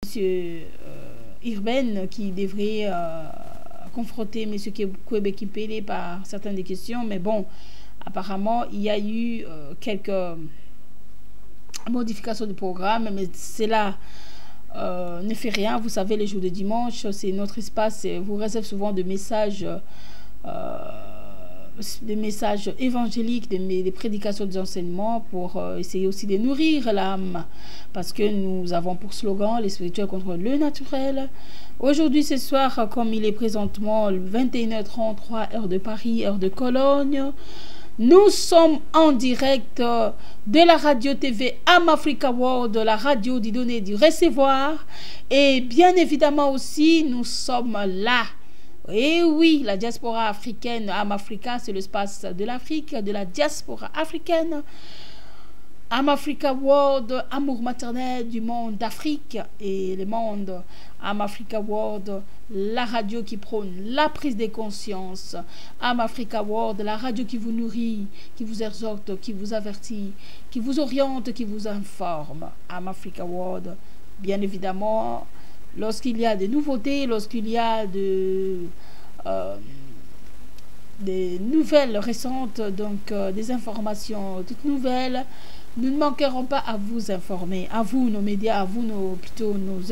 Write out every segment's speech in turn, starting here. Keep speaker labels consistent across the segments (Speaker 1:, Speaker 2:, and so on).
Speaker 1: monsieur Irben qui devrait confronter monsieur Kwebe Kipele par certaines des questions, mais bon, apparemment, il y a eu quelques modifications du programme, mais cela ne fait rien. Vous savez, les jours de dimanche, c'est notre espace, vous réserve souvent des messages évangéliques, des prédications, des enseignements pour essayer aussi de nourrir l'âme, parce que nous avons pour slogan les spirituels contre le naturel. Aujourd'hui, ce soir, comme il est présentement 21h33 heure de Paris, heure de Cologne, nous sommes en direct de la radio TV Am Africa World, de la radio du donner du recevoir, et bien évidemment aussi nous sommes là. Et oui, la diaspora africaine, Am Africa, c'est l'espace de l'Afrique, de la diaspora africaine. Am Africa World, amour maternel du monde d'Afrique et le monde. Am Africa World, la radio qui prône la prise de conscience. Am Africa World, la radio qui vous nourrit, qui vous exhorte, qui vous avertit, qui vous oriente, qui vous informe. Am Africa World, bien évidemment, lorsqu'il y a des nouveautés, lorsqu'il y a des nouvelles récentes, donc des informations toutes nouvelles, nous ne manquerons pas à vous informer, à vous, nos médias, à vous, nos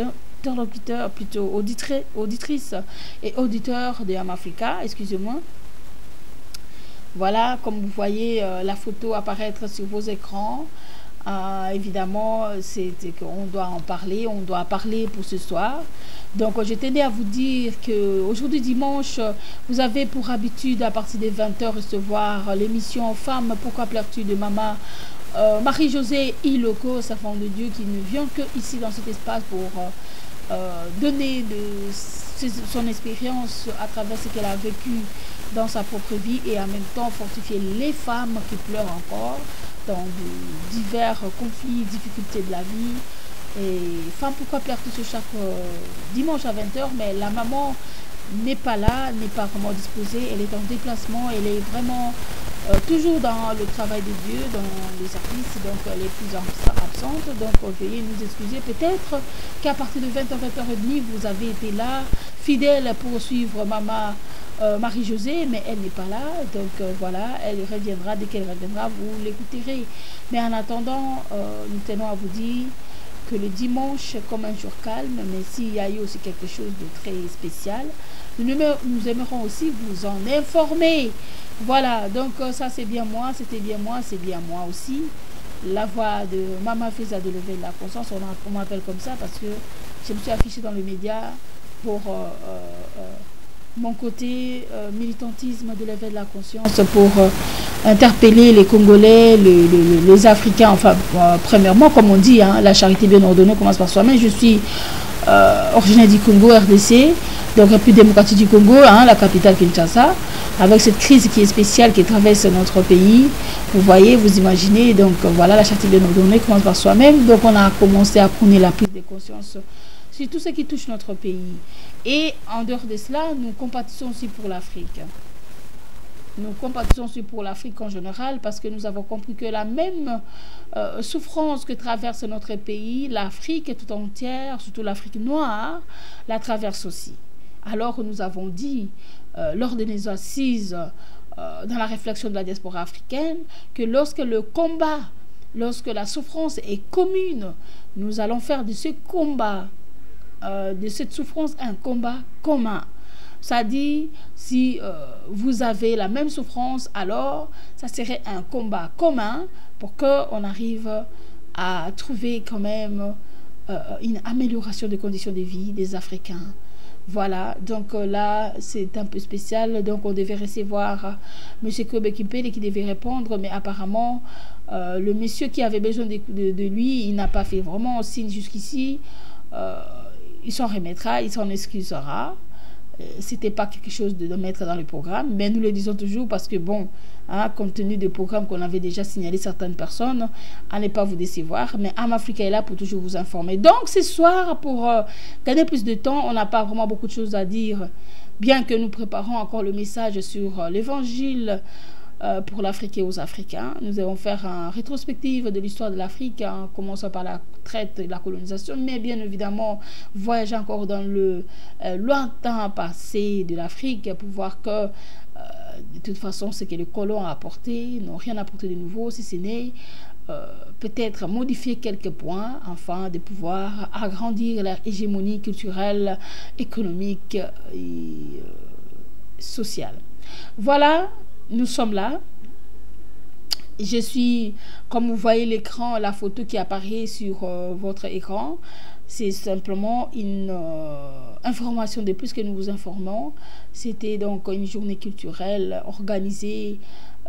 Speaker 1: interlocuteurs, plutôt auditrices et auditeurs de Am Africa, excusez-moi. Voilà, comme vous voyez la photo apparaître sur vos écrans. Évidemment, c'est qu'on doit en parler, on doit parler pour ce soir. Donc, je tenais à vous dire qu'aujourd'hui dimanche, vous avez pour habitude à partir des 20h recevoir l'émission Femmes, pourquoi pleures-tu de Maman Marie-Josée Iloko, sa femme de Dieu, qui ne vient que ici dans cet espace pour donner son expérience à travers ce qu'elle a vécu dans sa propre vie et en même temps fortifier les femmes qui pleurent encore dans divers conflits, difficultés de la vie. Et Femme, pourquoi pleures-tu chaque dimanche à 20h, mais la maman n'est pas là, n'est pas vraiment disposée, elle est en déplacement, elle est vraiment toujours dans le travail de Dieu, dans les services, donc elle est plus absente, donc veuillez nous excuser. Peut-être qu'à partir de 20h, 20h30, vous avez été là, fidèle pour suivre Maman Marie-Josée, mais elle n'est pas là, donc voilà, elle reviendra, dès qu'elle reviendra, vous l'écouterez. Mais en attendant, nous tenons à vous dire que le dimanche, comme un jour calme, mais s'il y a eu aussi quelque chose de très spécial, nous aimerons aussi vous en informer. Voilà, donc ça c'est bien moi, c'était bien moi, c'est bien moi aussi. La voix de Maman Feza de lever de la conscience, on m'appelle comme ça parce que je me suis affichée dans les médias pour mon côté militantisme de l'éveil de la conscience, pour interpeller les Congolais, les Africains, enfin premièrement comme on dit, hein, la charité bien ordonnée commence par soi-même. Je suis originaire du Congo, RDC, donc République démocratique du Congo, hein, la capitale Kinshasa, avec cette crise qui est spéciale qui traverse notre pays. Vous voyez, vous imaginez, donc voilà, la charité bien ordonnée commence par soi-même. Donc on a commencé à prôner la prise de conscience sur tout ce qui touche notre pays. Et en dehors de cela, nous compatissons aussi pour l'Afrique. Nous compatissons aussi pour l'Afrique en général parce que nous avons compris que la même souffrance que traverse notre pays, l'Afrique tout entière, surtout l'Afrique noire, la traverse aussi. Alors nous avons dit, lors de nos assises, dans la réflexion de la diaspora africaine, que lorsque le combat, lorsque la souffrance est commune, nous allons faire de ce combat, de cette souffrance, un combat commun. Ça dit, si vous avez la même souffrance, alors ça serait un combat commun pour qu'on arrive à trouver quand même une amélioration des conditions de vie des Africains. Voilà, donc là, c'est un peu spécial. Donc, on devait recevoir M. Kwebe Kipele qui devait répondre, mais apparemment, le monsieur qui avait besoin de lui, il n'a pas fait vraiment signe jusqu'ici. Il s'en remettra, il s'en excusera. C'était pas quelque chose de mettre dans le programme, mais nous le disons toujours parce que bon, hein, compte tenu des programmes qu'on avait déjà signalé certaines personnes, à ne pas vous décevoir, mais Am Africa est là pour toujours vous informer. Donc ce soir, pour gagner plus de temps, on n'a pas vraiment beaucoup de choses à dire, bien que nous préparons encore le message sur l'évangile pour l'Afrique et aux Africains. Nous allons faire une rétrospective de l'histoire de l'Afrique, en commençant par la traite et la colonisation, mais bien évidemment voyager encore dans le lointain passé de l'Afrique pour voir que de toute façon ce que les colons ont apporté n'ont rien apporté de nouveau, si ce n'est peut-être modifier quelques points afin de pouvoir agrandir leur hégémonie culturelle, économique et sociale. Voilà, nous sommes là. Je suis, comme vous voyez l'écran, la photo qui apparaît sur votre écran, c'est simplement une information de plus que nous vous informons. C'était donc une journée culturelle organisée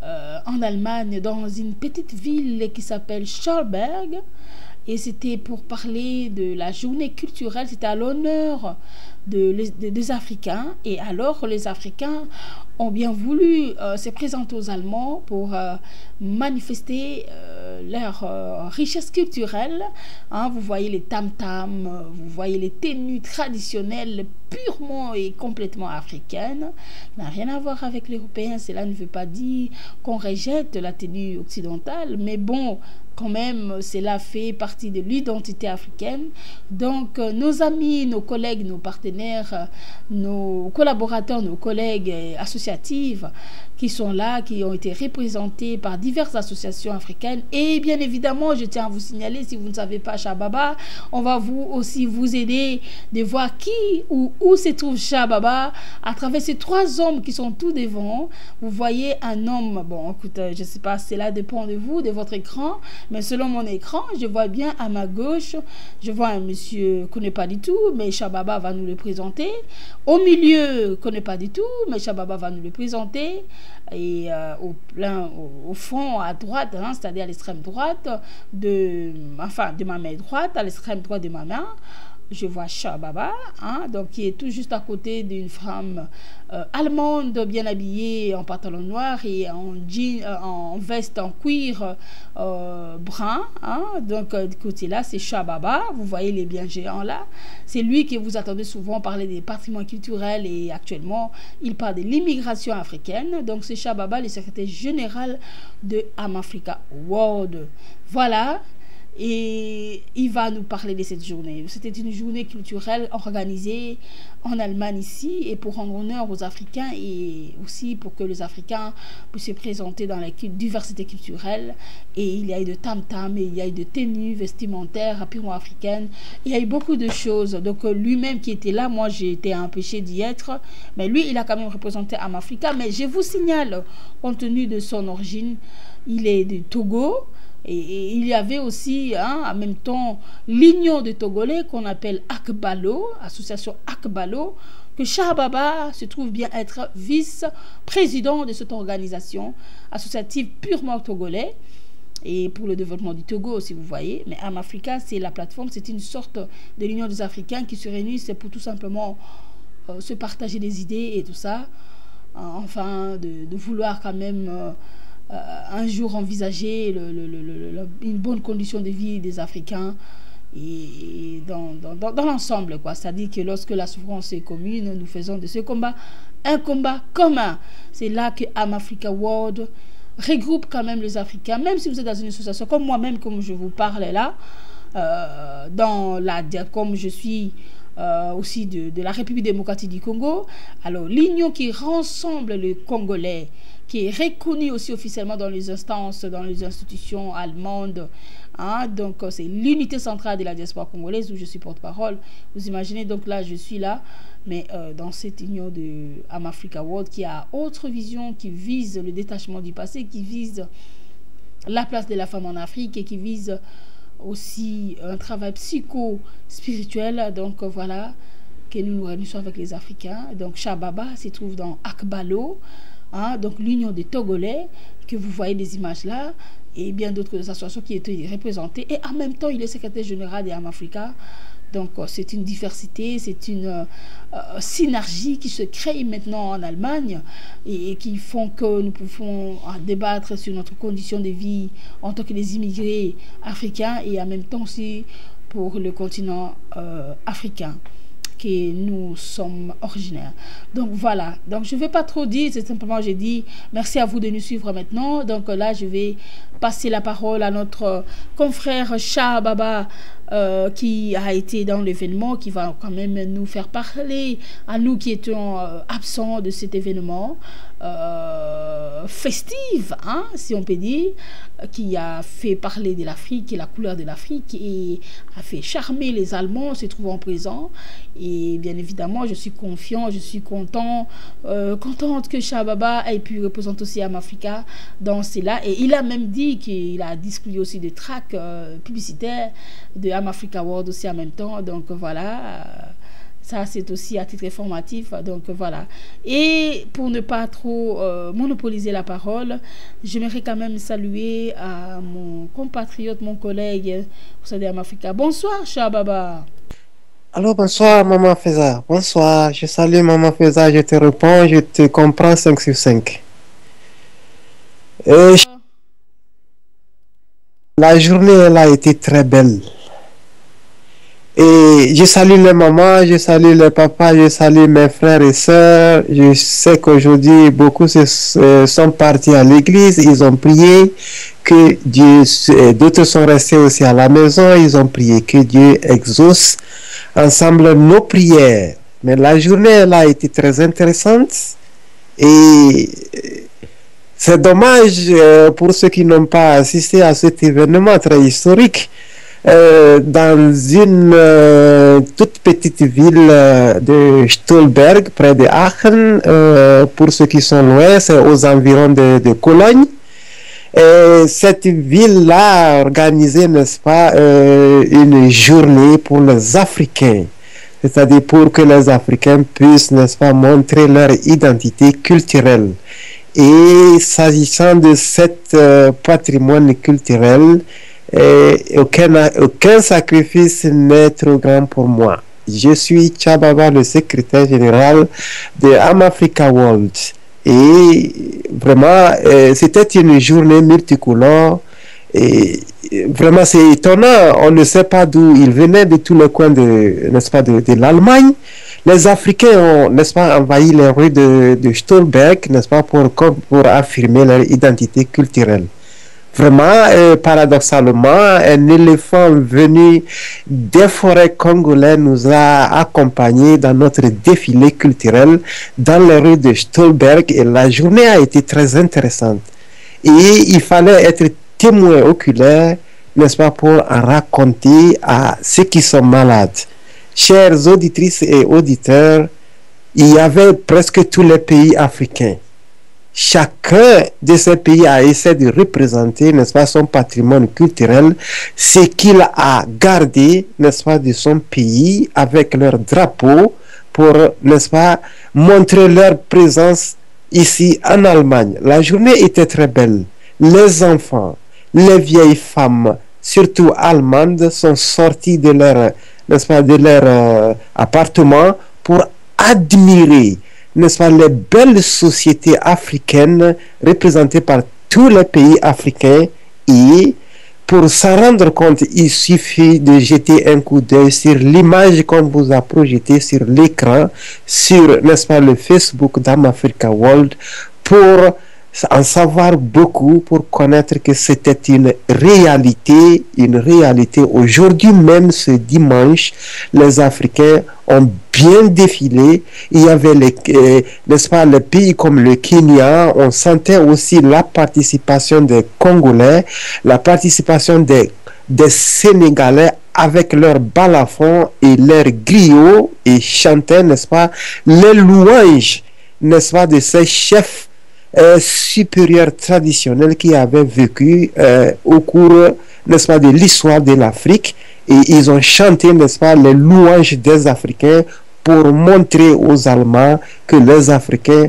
Speaker 1: en Allemagne, dans une petite ville qui s'appelle Schallberg. Et c'était pour parler de la journée culturelle, c'était à l'honneur des Africains. Et alors, les Africains ont bien voulu se présenter aux Allemands pour manifester leur richesse culturelle. Hein, vous voyez les tam-tams, vous voyez les tenues traditionnelles purement et complètement africaines. N'a rien à voir avec l'européen. Cela ne veut pas dire qu'on rejette la tenue occidentale, mais bon, quand même, cela fait partie de l'identité africaine. Donc, nos amis, nos collègues, nos partenaires, nos collaborateurs, nos collègues associatifs qui sont là, qui ont été représentés par diverses associations africaines. Et bien évidemment, je tiens à vous signaler, si vous ne savez pas Shababa, on va aussi vous aider de voir qui ou où se trouve Shababa à travers ces trois hommes qui sont tout devant. Vous voyez un homme, bon, écoute, je ne sais pas, cela dépend de vous, de votre écran, mais selon mon écran, je vois bien à ma gauche, je vois un monsieur qu'on ne connaît pas du tout, mais Shababa va nous le présenter. Au milieu, qu'on ne connaît pas du tout, mais Shababa va nous le présenter. Et au fond, à droite, hein, c'est-à-dire à l'extrême droite de ma main droite, à l'extrême droite de ma main, je vois Shababa, hein, donc qui est tout juste à côté d'une femme allemande bien habillée en pantalon noir et en jean, en veste en cuir brun. Hein, donc du côté là, c'est Shababa. Vous voyez les biens géants là. C'est lui que vous attendez souvent parler des patrimoines culturels et actuellement, il parle de l'immigration africaine. Donc c'est Shababa, le secrétaire général de Amafrica World. Voilà. Et il va nous parler de cette journée. C'était une journée culturelle organisée en Allemagne ici, et pour rendre honneur aux Africains et aussi pour que les Africains puissent se présenter dans la diversité culturelle. Et il y a eu de tam-tam, et il y a eu de tenues vestimentaires purement africaines. Il y a eu beaucoup de choses. Donc lui-même qui était là, moi j'ai été empêché d'y être, mais lui il a quand même représenté Amafrica. Mais je vous signale, compte tenu de son origine, il est du Togo. Et il y avait aussi, hein, en même temps, l'Union des Togolais qu'on appelle Akbalo, association Akbalo, que Shababa se trouve bien être vice-président de cette organisation associative purement togolais et pour le développement du Togo, si vous voyez. Mais Amafrica, c'est la plateforme, c'est une sorte de l'Union des Africains qui se réunissent pour tout simplement se partager des idées et tout ça, enfin de vouloir quand même un jour envisager une bonne condition de vie des Africains et dans l'ensemble, quoi. C'est-à-dire que lorsque la souffrance est commune, nous faisons de ce combat un combat commun. C'est là que Amafrica World regroupe quand même les Africains, même si vous êtes dans une association comme moi-même, comme je vous parle là, comme je suis aussi de la République démocratique du Congo. Alors l'union qui rassemble les Congolais, qui est reconnue aussi officiellement dans les instances, dans les institutions allemandes. Hein, donc c'est l'unité centrale de la diaspora congolaise où je suis porte-parole. Vous imaginez, donc là je suis là, mais dans cette union de Amafrica World qui a autre vision, qui vise le détachement du passé, qui vise la place de la femme en Afrique et qui vise aussi un travail psycho-spirituel. Donc voilà, que nous nous réunissons avec les Africains. Donc Shababa se trouve dans Akbalo, hein, donc l'union des Togolais, que vous voyez des images là, et bien d'autres associations qui étaient représentées. Et en même temps, il est secrétaire général de Amafrica. Donc c'est une diversité, c'est une synergie qui se crée maintenant en Allemagne et qui font que nous pouvons débattre sur notre condition de vie en tant que les immigrés africains et en même temps aussi pour le continent africain. que nous sommes originaires. Donc voilà, donc je ne vais pas trop dire, c'est simplement j'ai dit merci à vous de nous suivre maintenant. Donc là je vais passer la parole à notre confrère Cha Baba qui a été dans l'événement, qui va quand même nous faire parler à nous qui étions absents de cet événement festive, hein, si on peut dire, qui a fait parler de l'Afrique et la couleur de l'Afrique et a fait charmer les Allemands se trouvant présents. Et bien évidemment, je suis confiant, je suis contente que Cha Baba ait pu représenter aussi Amafrica dans cela. Et il a même dit qu'il a distribué aussi des tracts publicitaires de Amafrica World aussi en même temps. Donc voilà. Ça, c'est aussi à titre informatif. Donc, voilà. Et pour ne pas trop monopoliser la parole, j'aimerais quand même saluer à mon compatriote, mon collègue, vous savez, Amafrica. Bonsoir, Cha Baba.
Speaker 2: Alors, bonsoir, Maman Feza. Bonsoir. Je salue Maman Feza. Je te réponds. Je te comprends 5 sur 5. La journée, elle a été très belle. Et je salue les mamans, je salue les papas, je salue mes frères et sœurs. Je sais qu'aujourd'hui, beaucoup sont partis à l'église, ils ont prié que Dieu, d'autres sont restés aussi à la maison, ils ont prié que Dieu exauce ensemble nos prières. Mais la journée, elle a été très intéressante et c'est dommage pour ceux qui n'ont pas assisté à cet événement très historique. Dans une toute petite ville de Stolberg, près de Aachen, pour ceux qui sont loin, c'est aux environs de Cologne. Et cette ville-là a organisé, n'est-ce pas, une journée pour les Africains, c'est-à-dire pour que les Africains puissent, n'est-ce pas, montrer leur identité culturelle. Et s'agissant de cet patrimoine culturel, aucun sacrifice n'est trop grand pour moi. Je suis Cha Baba, le secrétaire général de Amafrica World. Et vraiment, c'était une journée multicolore. Et vraiment, c'est étonnant. On ne sait pas d'où ils venaient, de tous les coins n'est-ce pas, de l'Allemagne. Les Africains ont, n'est-ce pas, envahi les rues de Stolberg, n'est-ce pas, pour affirmer leur identité culturelle. Vraiment, paradoxalement, un éléphant venu des forêts congolaises nous a accompagnés dans notre défilé culturel dans les rues de Stolberg et la journée a été très intéressante. Et il fallait être témoin oculaire, n'est-ce pas, pour en raconter à ceux qui sont malades. Chères auditrices et auditeurs, il y avait presque tous les pays africains. Chacun de ces pays a essayé de représenter, n'est-ce pas, son patrimoine culturel, ce qu'il a gardé, n'est-ce pas, de son pays avec leur drapeau pour, n'est-ce pas, montrer leur présence ici en Allemagne. La journée était très belle. Les enfants, les vieilles femmes, surtout allemandes, sont sortis de leur, n'est-ce pas, de leur appartement pour admirer, n'est-ce pas, les belles sociétés africaines représentées par tous les pays africains. Et pour s'en rendre compte, il suffit de jeter un coup d'œil sur l'image qu'on vous a projetée sur l'écran, sur, n'est-ce pas, le Facebook d'Amafrica World, pour en savoir beaucoup, pour connaître que c'était une réalité. Aujourd'hui même, ce dimanche, les Africains ont bien défilé. Il y avait, n'est-ce pas, les pays comme le Kenya. On sentait aussi la participation des Congolais, la participation des Sénégalais avec leurs balafons et leurs griots et chantaient, n'est-ce pas, les louanges, n'est-ce pas, de ces chefs supérieurs traditionnels qui avaient vécu au cours, n'est-ce pas, de l'histoire de l'Afrique. Et ils ont chanté, n'est-ce pas, les louanges des Africains pour montrer aux Allemands que les Africains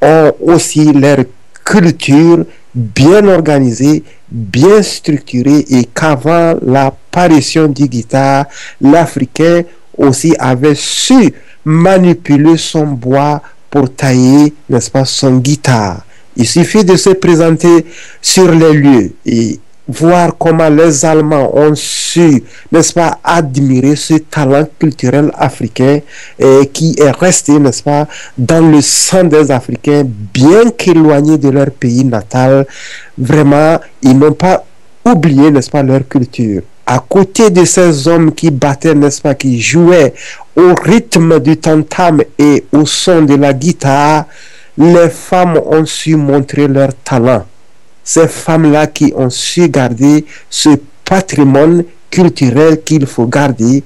Speaker 2: ont aussi leur culture bien organisée, bien structurée, et qu'avant l'apparition du guitare, l'Africain aussi avait su manipuler son bois pour tailler, n'est-ce pas, son guitare. Il suffit de se présenter sur les lieux et voir comment les Allemands ont su, n'est-ce pas, admirer ce talent culturel africain qui est resté, n'est-ce pas, dans le sang des Africains, bien qu'éloignés de leur pays natal. Vraiment, ils n'ont pas oublié, n'est-ce pas, leur culture. À côté de ces hommes qui battaient, n'est-ce pas, qui jouaient au rythme du tam-tam et au son de la guitare, les femmes ont su montrer leur talent. Ces femmes-là qui ont su garder ce patrimoine culturel qu'il faut garder.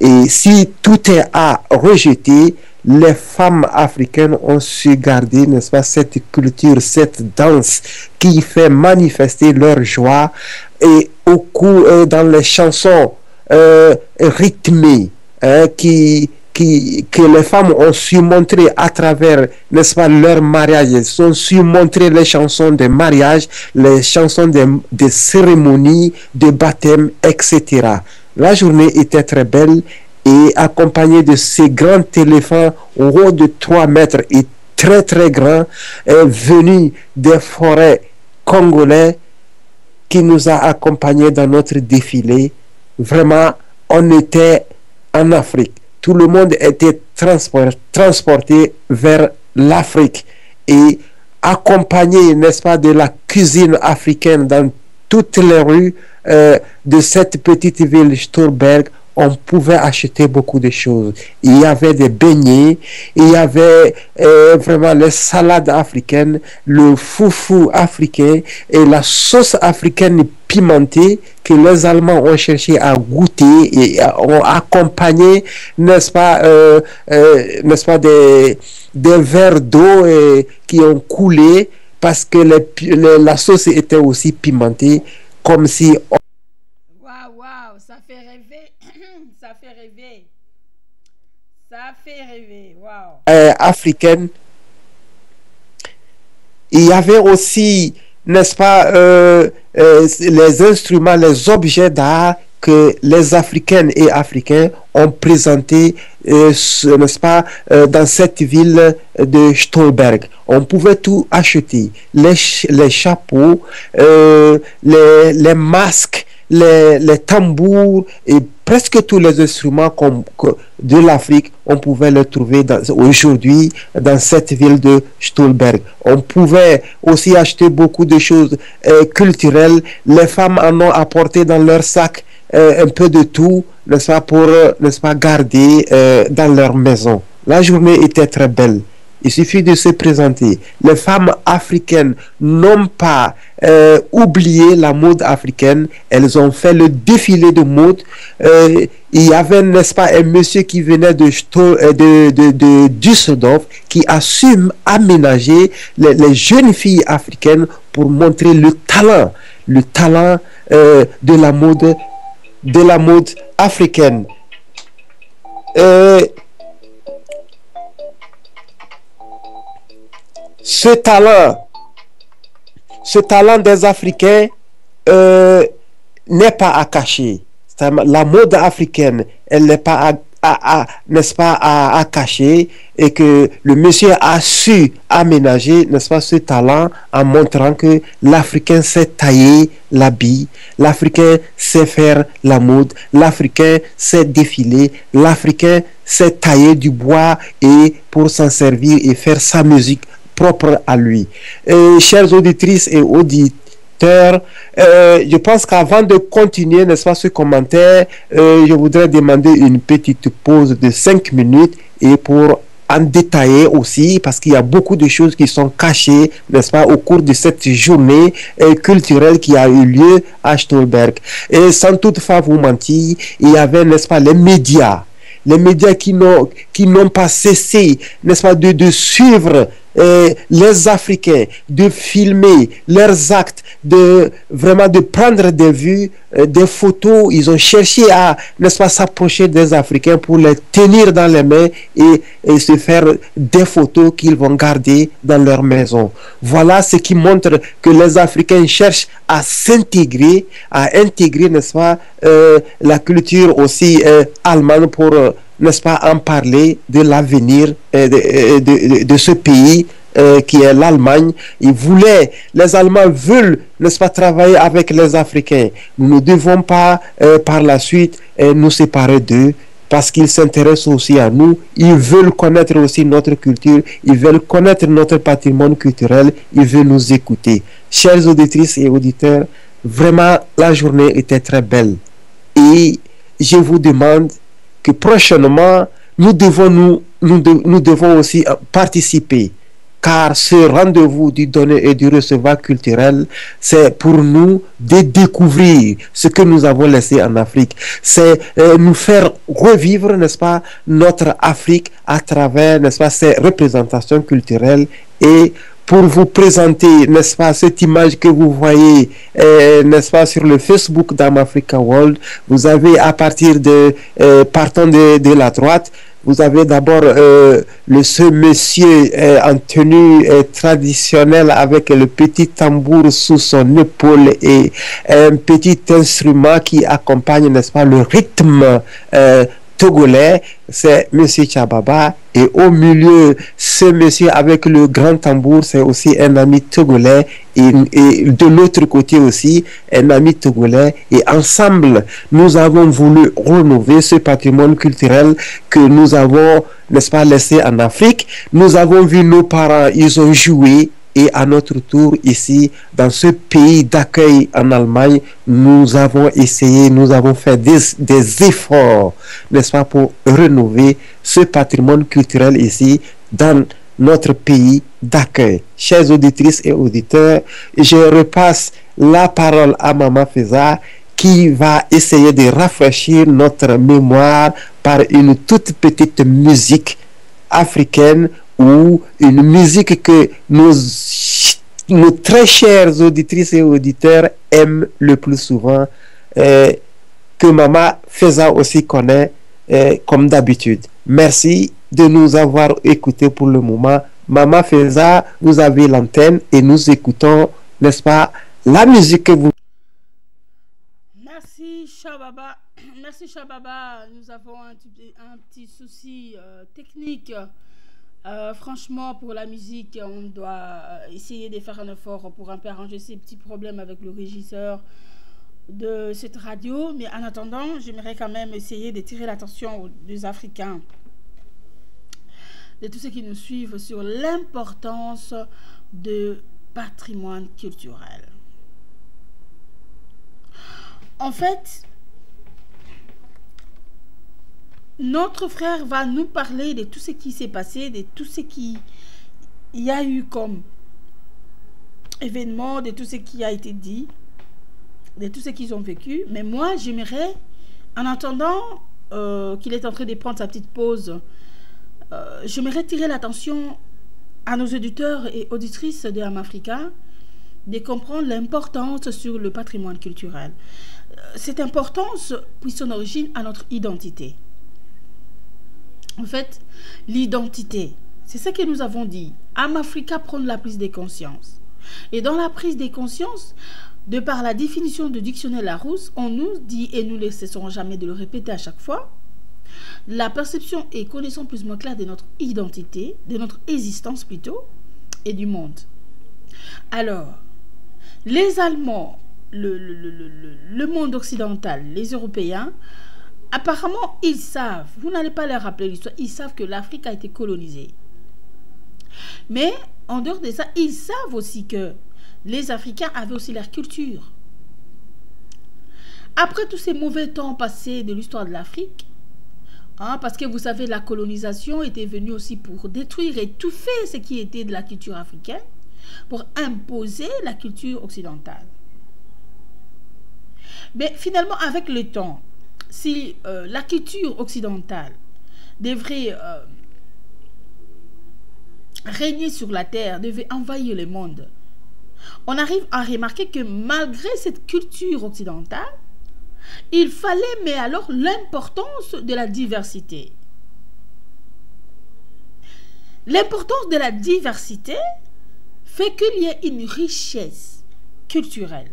Speaker 2: Et si tout est à rejeter, les femmes africaines ont su garder, n'est-ce pas, cette culture, cette danse qui fait manifester leur joie et dans les chansons rythmées que les femmes ont su montrer à travers, n'est-ce pas, leur mariage. Elles ont su montrer les chansons de mariage, les chansons de cérémonie, de baptême, etc. La journée était très belle et accompagnée de ces grands éléphants hauts de 3 mètres et très très grands, venus des forêts congolais qui nous a accompagnés dans notre défilé. Vraiment, on était en Afrique. Tout le monde était transporté vers l'Afrique et accompagné, n'est-ce pas, de la cuisine africaine dans toutes les rues de cette petite ville Stolberg. On pouvait acheter beaucoup de choses. Il y avait des beignets, il y avait vraiment les salades africaines, le foufou africain et la sauce africaine pimentée que les Allemands ont cherché à goûter et ont accompagné, n'est-ce pas, des verres d'eau qui ont coulé parce que la sauce était aussi pimentée, comme si
Speaker 1: Waouh, ça fait rêver. Ça fait rêver. Ça fait rêver. Waouh.
Speaker 2: Africaine. Il y avait aussi, n'est-ce pas, les instruments, les objets d'art que les Africaines et Africains ont présentés, n'est-ce pas, dans cette ville de Stolberg. On pouvait tout acheter. Les chapeaux, les masques, les tambours et presque tous les instruments de l'Afrique, on pouvait les trouver aujourd'hui dans cette ville de Stolberg. On pouvait aussi acheter beaucoup de choses culturelles. Les femmes en ont apporté dans leur sac un peu de tout, n'est-ce pas, pour, n'est-ce pas, garder dans leur maison. La journée était très belle. Il suffit de se présenter. Les femmes africaines n'ont pas oublié la mode africaine. Elles ont fait le défilé de mode. Il y avait, n'est-ce pas, un monsieur qui venait de Düsseldorf qui a su aménager les jeunes filles africaines pour montrer le talent de la mode africaine. Ce talent des Africains n'est pas à cacher. La mode africaine, elle n'est pas n'est-ce pas, à cacher, et que le monsieur a su aménager, n'est-ce pas, ce talent en montrant que l'Africain sait tailler l'habit, l'Africain sait faire la mode, l'Africain sait défiler, l'Africain sait tailler du bois et pour s'en servir et faire sa musique propre à lui. Chères auditrices et auditeurs, je pense qu'avant de continuer, n'est-ce pas, ce commentaire, je voudrais demander une petite pause de 5 minutes et pour en détailler aussi, parce qu'il y a beaucoup de choses qui sont cachées, n'est-ce pas, au cours de cette journée culturelle qui a eu lieu à Stolberg. Et sans toutefois vous mentir, il y avait, n'est-ce pas, les médias qui n'ont pas cessé, n'est-ce pas, de suivre les Africains, de filmer leurs actes, de prendre des vues, des photos. Ils ont cherché à, n'est-ce pas, s'approcher des Africains pour les tenir dans les mains et se faire des photos qu'ils vont garder dans leur maison. Voilà ce qui montre que les Africains cherchent à intégrer, n'est-ce pas, la culture aussi allemande pour n'est-ce pas, en parler de l'avenir de ce pays qui est l'Allemagne. Les Allemands veulent, n'est-ce pas, travailler avec les Africains. Nous ne devons pas par la suite nous séparer d'eux, parce qu'ils s'intéressent aussi à nous. Ils veulent connaître aussi notre culture, ils veulent connaître notre patrimoine culturel, ils veulent nous écouter. Chères auditrices et auditeurs, vraiment, la journée était très belle. Et je vous demande que prochainement, nous devons aussi participer. Car ce rendez-vous du donner et du recevoir culturel, c'est pour nous de découvrir ce que nous avons laissé en Afrique. C'est nous faire revivre, n'est-ce pas, notre Afrique à travers, n'est-ce pas, ces représentations culturelles. Et pour vous présenter, n'est-ce pas, cette image que vous voyez, n'est-ce pas, sur le Facebook d'Amafrica World, vous avez à partir partant de la droite, vous avez d'abord ce monsieur en tenue traditionnelle avec le petit tambour sous son épaule et un petit instrument qui accompagne, n'est-ce pas, le rythme togolais, c'est monsieur Tchababa. Et au milieu, ce monsieur avec le grand tambour, c'est aussi un ami togolais. Et de l'autre côté aussi, un ami togolais. Et ensemble, nous avons voulu renouveler ce patrimoine culturel que nous avons, n'est-ce pas, laissé en Afrique. Nous avons vu nos parents, ils ont joué. Et à notre tour, ici, dans ce pays d'accueil en Allemagne, nous avons essayé, nous avons fait des efforts, n'est-ce pas, pour renouveler ce patrimoine culturel ici, dans notre pays d'accueil. Chères auditrices et auditeurs, je repasse la parole à Maman Feza, qui va essayer de rafraîchir notre mémoire par une toute petite musique africaine, ou une musique que nos très chères auditrices et auditeurs aiment le plus souvent, que Maman Feza aussi connaît comme d'habitude. Merci de nous avoir écoutés pour le moment. Maman Feza, vous avez l'antenne et nous écoutons, n'est-ce pas, la musique que vous...
Speaker 1: Merci Chababa. Merci Chababa. Nous avons un petit souci technique. Franchement, pour la musique, on doit essayer de faire un effort pour un peu arranger ces petits problèmes avec le régisseur de cette radio. Mais en attendant, j'aimerais quand même essayer de tirer l'attention des Africains, de tous ceux qui nous suivent, sur l'importance du patrimoine culturel. En fait, notre frère va nous parler de tout ce qui s'est passé, de tout ce qu'il y a eu comme événement, de tout ce qui a été dit, de tout ce qu'ils ont vécu. Mais moi, j'aimerais, en attendant qu'il est en train de prendre sa petite pause, j'aimerais tirer l'attention à nos auditeurs et auditrices de Amafrica de comprendre l'importance sur le patrimoine culturel. Cette importance puise son origine à notre identité. En fait, l'identité, c'est ce que nous avons dit. Amafrica prône la prise de conscience. Et dans la prise de conscience, de par la définition du dictionnaire Larousse, on nous dit, et nous ne cesserons jamais de le répéter à chaque fois, la perception et connaissance plus ou moins claire de notre identité, de notre existence plutôt, et du monde. Alors, les Allemands, le monde occidental, les Européens, apparemment, ils savent, vous n'allez pas leur rappeler l'histoire, ils savent que l'Afrique a été colonisée. Mais, en dehors de ça, ils savent aussi que les Africains avaient aussi leur culture. Après tous ces mauvais temps passés de l'histoire de l'Afrique, parce que vous savez, la colonisation était venue aussi pour détruire et étouffer ce qui était de la culture africaine, pour imposer la culture occidentale. Mais finalement, avec le temps, si la culture occidentale devrait régner sur la terre, devait envahir le monde, on arrive à remarquer que malgré cette culture occidentale, il fallait, mais alors, l'importance de la diversité. L'importance de la diversité fait qu'il y ait une richesse culturelle.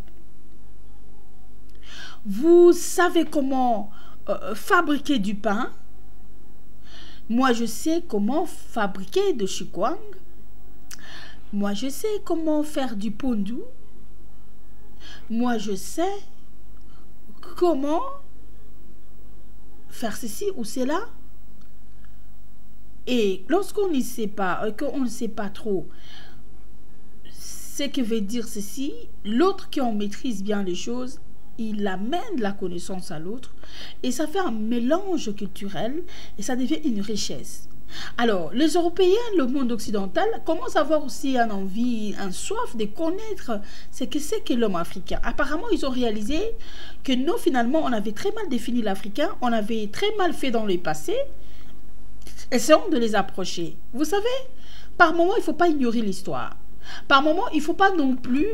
Speaker 1: Vous savez comment fabriquer du pain, Moi, je sais comment fabriquer de chikwang. Moi, je sais comment faire du pondu. Moi, je sais comment faire ceci ou cela. Et lorsqu'on ne sait pas, qu'on ne sait pas trop ce que veut dire ceci, l'autre qui en maîtrise bien les choses, il amène la connaissance à l'autre et ça fait un mélange culturel et ça devient une richesse. Alors, les Européens, le monde occidental, commencent à avoir aussi une envie, un soif de connaître ce que c'est que l'homme africain. Apparemment, ils ont réalisé que nous, finalement, on avait très mal défini l'Africain, on avait très mal fait dans le passé. Essayons de les approcher. Vous savez, par moment, il ne faut pas ignorer l'histoire. Par moment, il ne faut pas non plus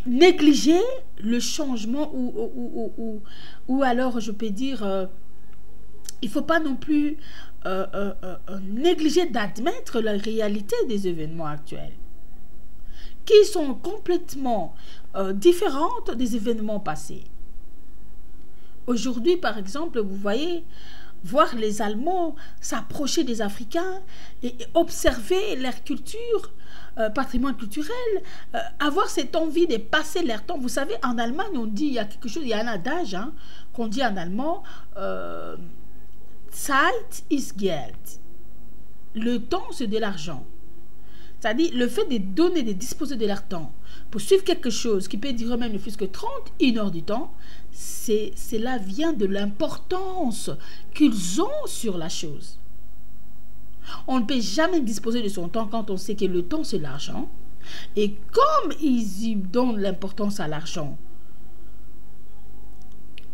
Speaker 1: négliger le changement ou alors, je peux dire... il ne faut pas non plus négliger d'admettre la réalité des événements actuels, qui sont complètement différentes des événements passés. Aujourd'hui, par exemple, vous voyez, voir les Allemands s'approcher des Africains et observer leur culture, patrimoine culturel, avoir cette envie de passer leur temps. Vous savez, en Allemagne, on dit, il y a quelque chose, il y a un adage qu'on dit en allemand... Zeit ist Geld. Le temps, c'est de l'argent. C'est-à-dire, le fait de donner, de disposer de leur temps pour suivre quelque chose qui peut durer même ne fût-ce que 31 heures du temps, cela vient de l'importance qu'ils ont sur la chose. On ne peut jamais disposer de son temps quand on sait que le temps, c'est l'argent. Et comme ils y donnent l'importance à l'argent,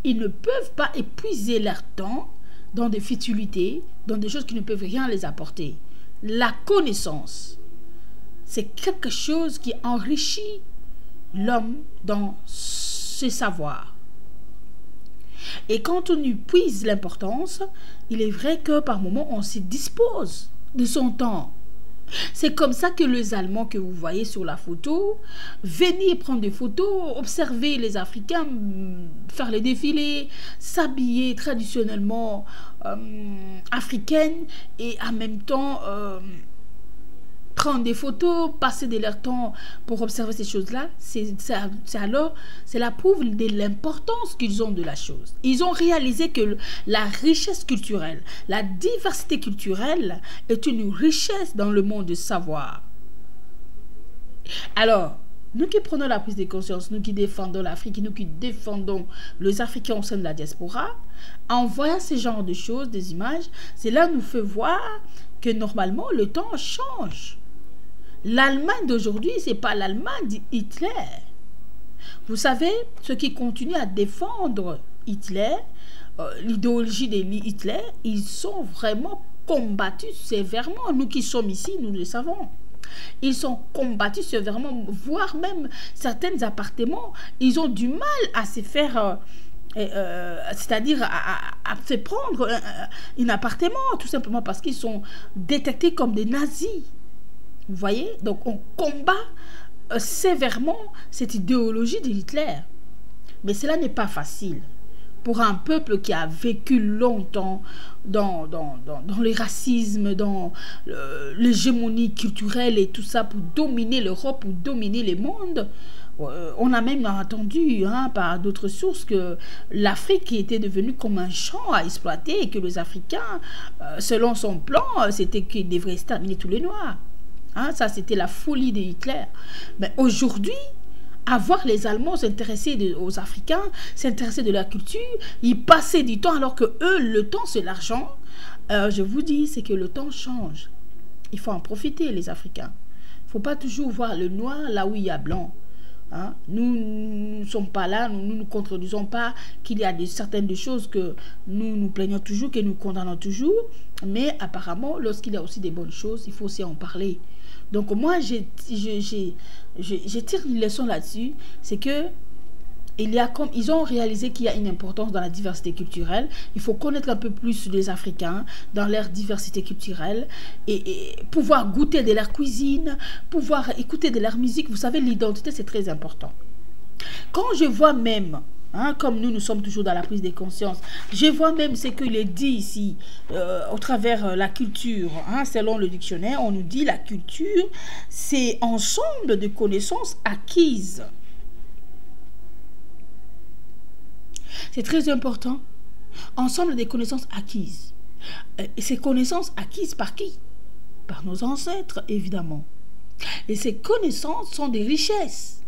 Speaker 1: ils ne peuvent pas épuiser leur temps dans des futilités, dans des choses qui ne peuvent rien les apporter. La connaissance, c'est quelque chose qui enrichit l'homme dans ses savoirs. Et quand on épuise l'importance, il est vrai que par moments, on se dispose de son temps. C'est comme ça que les Allemands que vous voyez sur la photo, venir prendre des photos, observer les Africains faire les défilés, s'habiller traditionnellement africaine et en même temps prendre des photos, passer de leur temps pour observer ces choses-là, c'est la preuve de l'importance qu'ils ont de la chose. Ils ont réalisé que la richesse culturelle, la diversité culturelle est une richesse dans le monde de savoir. Alors, nous qui prenons la prise de conscience, nous qui défendons l'Afrique, nous qui défendons les Africains au sein de la diaspora, en voyant ce genre de choses, des images, cela nous fait voir que normalement le temps change. L'Allemagne d'aujourd'hui, ce n'est pas l'Allemagne d'Hitler. Vous savez, ceux qui continuent à défendre Hitler, l'idéologie de Hitler, ils sont vraiment combattus sévèrement. Nous qui sommes ici, nous le savons. Ils sont combattus sévèrement, voire même certains appartements, ils ont du mal à se faire... c'est-à-dire à se prendre un appartement, tout simplement parce qu'ils sont détectés comme des nazis. Vous voyez? Donc on combat sévèrement cette idéologie de Hitler. Mais cela n'est pas facile pour un peuple qui a vécu longtemps dans le racisme, dans l'hégémonie culturelle et tout ça, pour dominer l'Europe, pour dominer le monde. On a même entendu par d'autres sources que l'Afrique était devenue comme un champ à exploiter et que les Africains, selon son plan, c'était qu'ils devraient exterminer tous les Noirs. Ça, c'était la folie de Hitler. Mais aujourd'hui, à voir les Allemands s'intéresser aux Africains, s'intéresser de leur culture, ils passaient du temps alors que eux, le temps, c'est l'argent. Je vous dis, c'est que le temps change. Il faut en profiter, les Africains. Il ne faut pas toujours voir le noir là où il y a blanc. Nous ne sommes pas là, nous ne contredisons pas qu'il y a certaines choses que nous nous plaignons toujours, que nous condamnons toujours, mais apparemment, lorsqu'il y a aussi des bonnes choses, il faut aussi en parler. Donc moi, je tire une leçon là-dessus, c'est que ils ont réalisé qu'il y a une importance dans la diversité culturelle. Il faut connaître un peu plus les Africains dans leur diversité culturelle et pouvoir goûter de leur cuisine, pouvoir écouter de leur musique. Vous savez, l'identité, c'est très important. Quand je vois même Hein, comme nous sommes toujours dans la prise de conscience. Je vois même ce qu'il est dit ici, au travers la culture. Hein, selon le dictionnaire, on nous dit la culture, c'est ensemble de connaissances acquises. C'est très important. Ensemble des connaissances acquises. Et ces connaissances acquises par qui? Par nos ancêtres, évidemment. Et ces connaissances sont des richesses.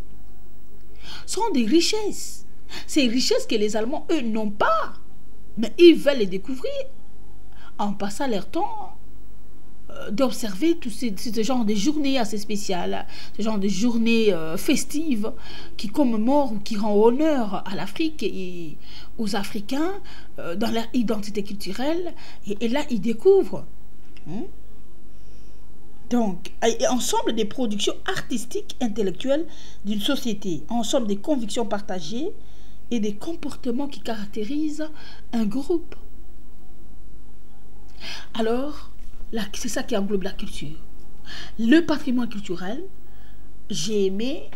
Speaker 1: Sont des richesses. Ces richesses que les Allemands, eux, n'ont pas. Mais ils veulent les découvrir en passant leur temps d'observer tout ce genre de journées assez spéciales, ce genre de journées festives qui commémorent ou qui rendent honneur à l'Afrique et aux Africains dans leur identité culturelle. Et là, ils découvrent. Donc, ensemble des productions artistiques, intellectuelles d'une société, ensemble des convictions partagées et des comportements qui caractérisent un groupe. Alors, c'est ça qui englobe la culture. Le patrimoine culturel, j'ai aimé,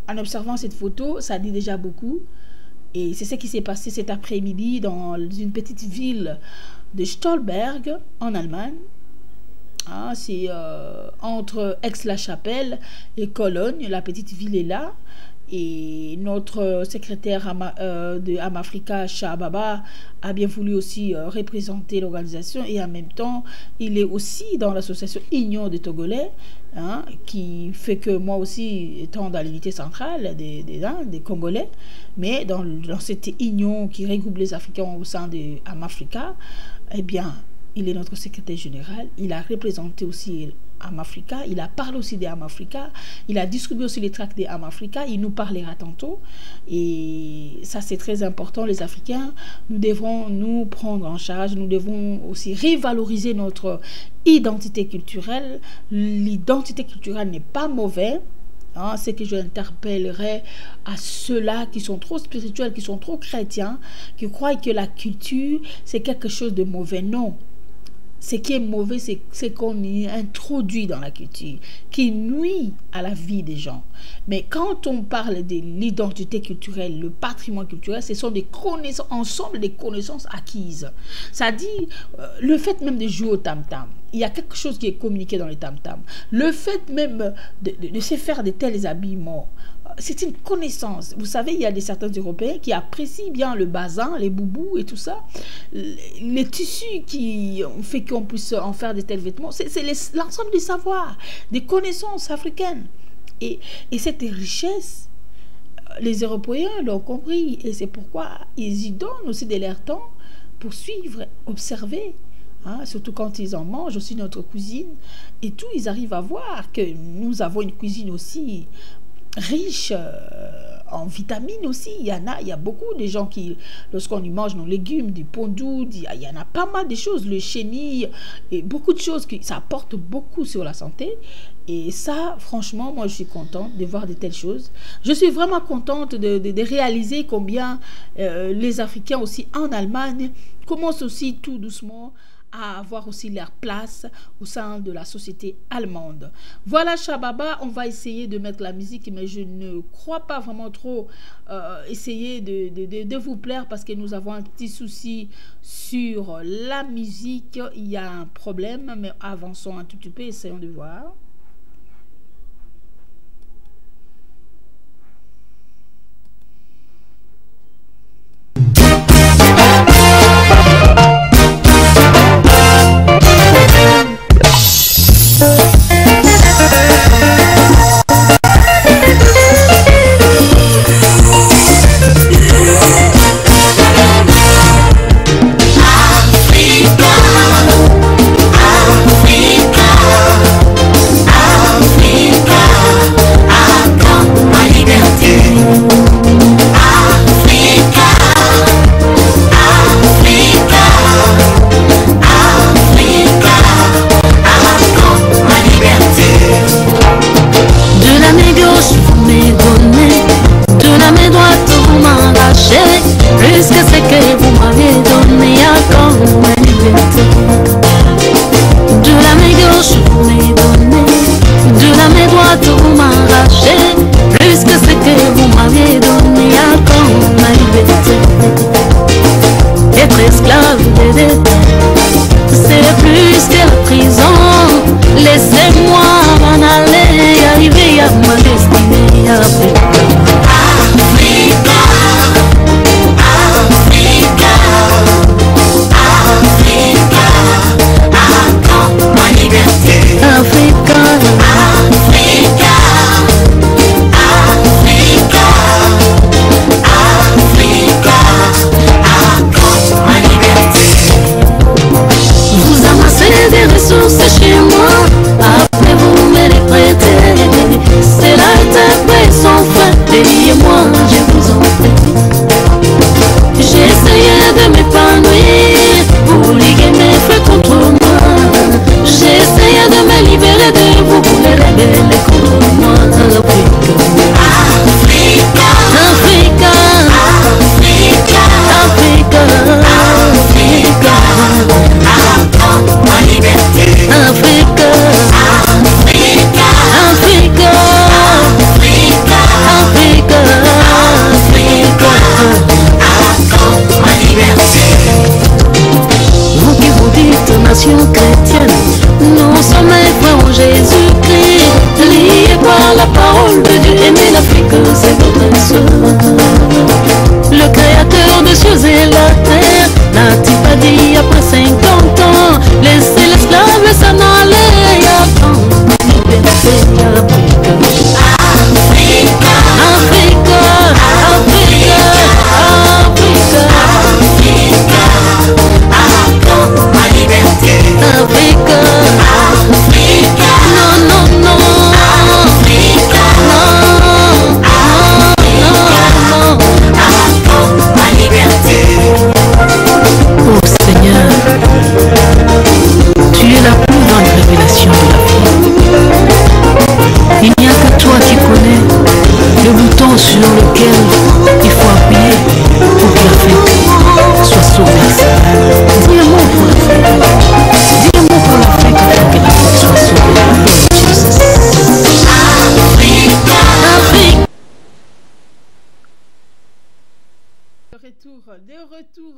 Speaker 1: en observant cette photo, ça dit déjà beaucoup. Et c'est ce qui s'est passé cet après-midi dans une petite ville de Stolberg, en Allemagne. Ah, c'est entre Aix-la-Chapelle et Cologne. La petite ville est là. Et notre secrétaire de Amafrica, Chababa, a bien voulu aussi représenter l'organisation. Et en même temps, il est aussi dans l'association Union des Togolais, hein, qui fait que moi aussi, étant dans l'unité centrale des Congolais, mais dans cette union qui regroupe les Africains au sein de Amafrica, eh bien, il est notre secrétaire général. Il a représenté aussi Amafrica, il a parlé aussi des Amafrica, il a distribué aussi les tracts des Amafrica, il nous parlera tantôt. Et ça, c'est très important. Les Africains, nous devrons nous prendre en charge, nous devons aussi revaloriser notre identité culturelle. L'identité culturelle n'est pas mauvaise. Hein, c'est que je interpellerai à ceux-là qui sont trop spirituels, qui sont trop chrétiens, qui croient que la culture, c'est quelque chose de mauvais. Non. Ce qui est mauvais, c'est qu'on y introduit dans la culture, qui nuit à la vie des gens. Mais quand on parle de l'identité culturelle, le patrimoine culturel, ce sont des connaissances, ensemble des connaissances acquises. Ça dit, le fait même de jouer au tam-tam, il y a quelque chose qui est communiqué dans les tam-tam. Le fait même de se faire de tels habillements, c'est une connaissance. Vous savez, il y a certains Européens qui apprécient bien le bazin, les boubous et tout ça. Les tissus qui ont fait qu'on puisse en faire de tels vêtements, c'est l'ensemble des savoirs, des connaissances africaines. Et cette richesse, les Européens l'ont compris. Et c'est pourquoi ils y donnent aussi de leur temps pour suivre, observer. Hein, surtout quand ils en mangent aussi notre cuisine. Et tout, ils arrivent à voir que nous avons une cuisine aussi riche en vitamines aussi. Il y a beaucoup de gens qui, lorsqu'on y mange nos légumes, du pondou, il y en a pas mal de choses, le chenille, et beaucoup de choses, ça apporte beaucoup sur la santé. Et ça, franchement, moi, je suis contente de voir de telles choses. Je suis vraiment contente de réaliser combien les Africains aussi en Allemagne commencent aussi tout doucement à avoir aussi leur place au sein de la société allemande. Voilà, Chababa, on va essayer de mettre la musique, mais je ne crois pas vraiment trop essayer de vous plaire parce que nous avons un petit souci sur la musique. Il y a un problème, mais avançons un tout petit peu, essayons de voir.
Speaker 3: Africa,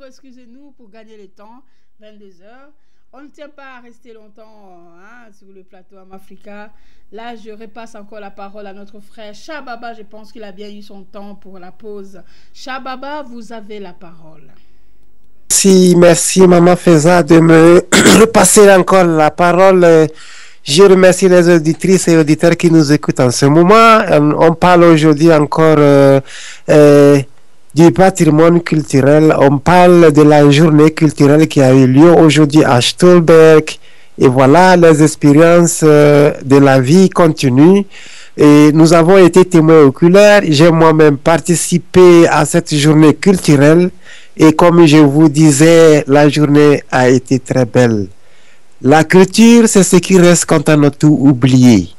Speaker 1: Excusez-nous pour gagner le temps, 22 heures. On ne tient pas à rester longtemps sur le plateau Amafrica. Là, je repasse encore la parole à notre frère Shababa. Je pense qu'il a bien eu son temps pour la pause. Shababa, vous avez la parole.
Speaker 2: Merci Maman Feza de me repasser encore la parole. Je remercie les auditrices et auditeurs qui nous écoutent en ce moment. On parle aujourd'hui encore du patrimoine culturel. On parle de la journée culturelle qui a eu lieu aujourd'hui à Stolberg. Et voilà, les expériences de la vie continuent. Et nous avons été témoins oculaires. J'ai moi-même participé à cette journée culturelle. Et comme je vous disais, la journée a été très belle. La culture, c'est ce qui reste quand on a tout oublié.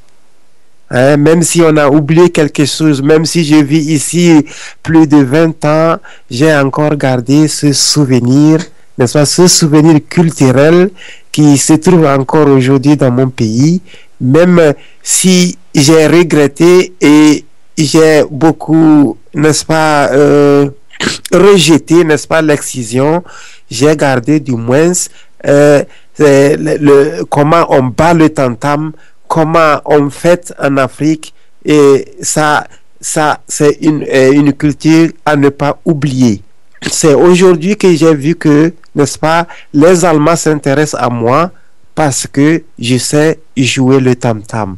Speaker 2: Même si on a oublié quelque chose, même si je vis ici plus de 20 ans, j'ai encore gardé ce souvenir, n'est-ce pas, ce souvenir culturel qui se trouve encore aujourd'hui dans mon pays, même si j'ai regretté et j'ai beaucoup, n'est-ce pas, rejeté, n'est-ce pas, l'excision, j'ai gardé du moins comment on bat le tam-tam, comment on fête en Afrique, et ça c'est une culture à ne pas oublier. C'est aujourd'hui que j'ai vu que, n'est-ce pas, les Allemands s'intéressent à moi parce que je sais jouer le tam-tam.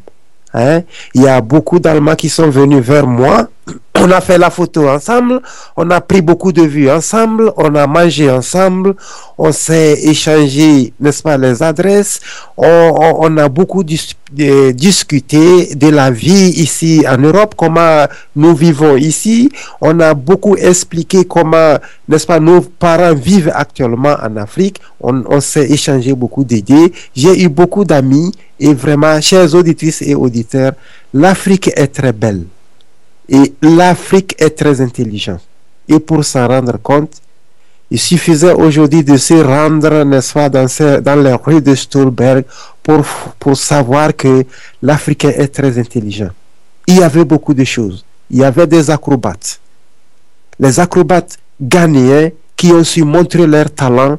Speaker 2: Il y a beaucoup d'Allemands qui sont venus vers moi. On a fait la photo ensemble, on a pris beaucoup de vues ensemble, on a mangé ensemble, on s'est échangé, n'est-ce pas, les adresses, on a beaucoup discuté de la vie ici en Europe, comment nous vivons ici, on a beaucoup expliqué comment, n'est-ce pas, nos parents vivent actuellement en Afrique, on s'est échangé beaucoup d'idées, j'ai eu beaucoup d'amis, et vraiment, chers auditrices et auditeurs, l'Afrique est très belle. Et l'Afrique est très intelligente. Et pour s'en rendre compte, il suffisait aujourd'hui de se rendre, n'est-ce pas, dans les rues de Stolberg pour savoir que l'Africain est très intelligent. Il y avait beaucoup de choses. Il y avait des acrobates. Les acrobates ghanéens qui ont su montrer leur talent.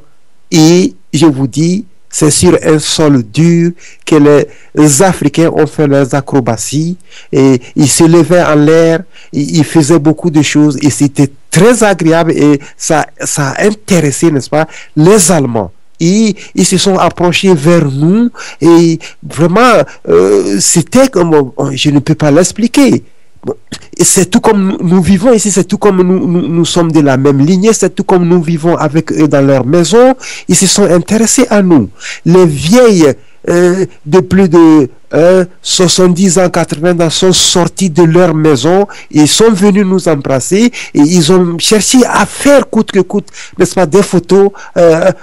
Speaker 2: Et je vous dis, C'est sur un sol dur que les Africains ont fait leurs acrobaties et ils se levaient en l'air, ils faisaient beaucoup de choses et c'était très agréable et ça a intéressé, n'est-ce pas, les Allemands. Ils se sont approchés vers nous et vraiment, c'était comme, je ne peux pas l'expliquer. C'est tout comme nous vivons ici, c'est tout comme nous sommes de la même lignée, c'est tout comme nous vivons avec eux dans leur maison. Ils se sont intéressés à nous. Les vieilles de plus de 70 ans, 80 ans sont sortis de leur maison, ils sont venus nous embrasser et ils ont cherché à faire coûte que coûte, n'est-ce pas, des photos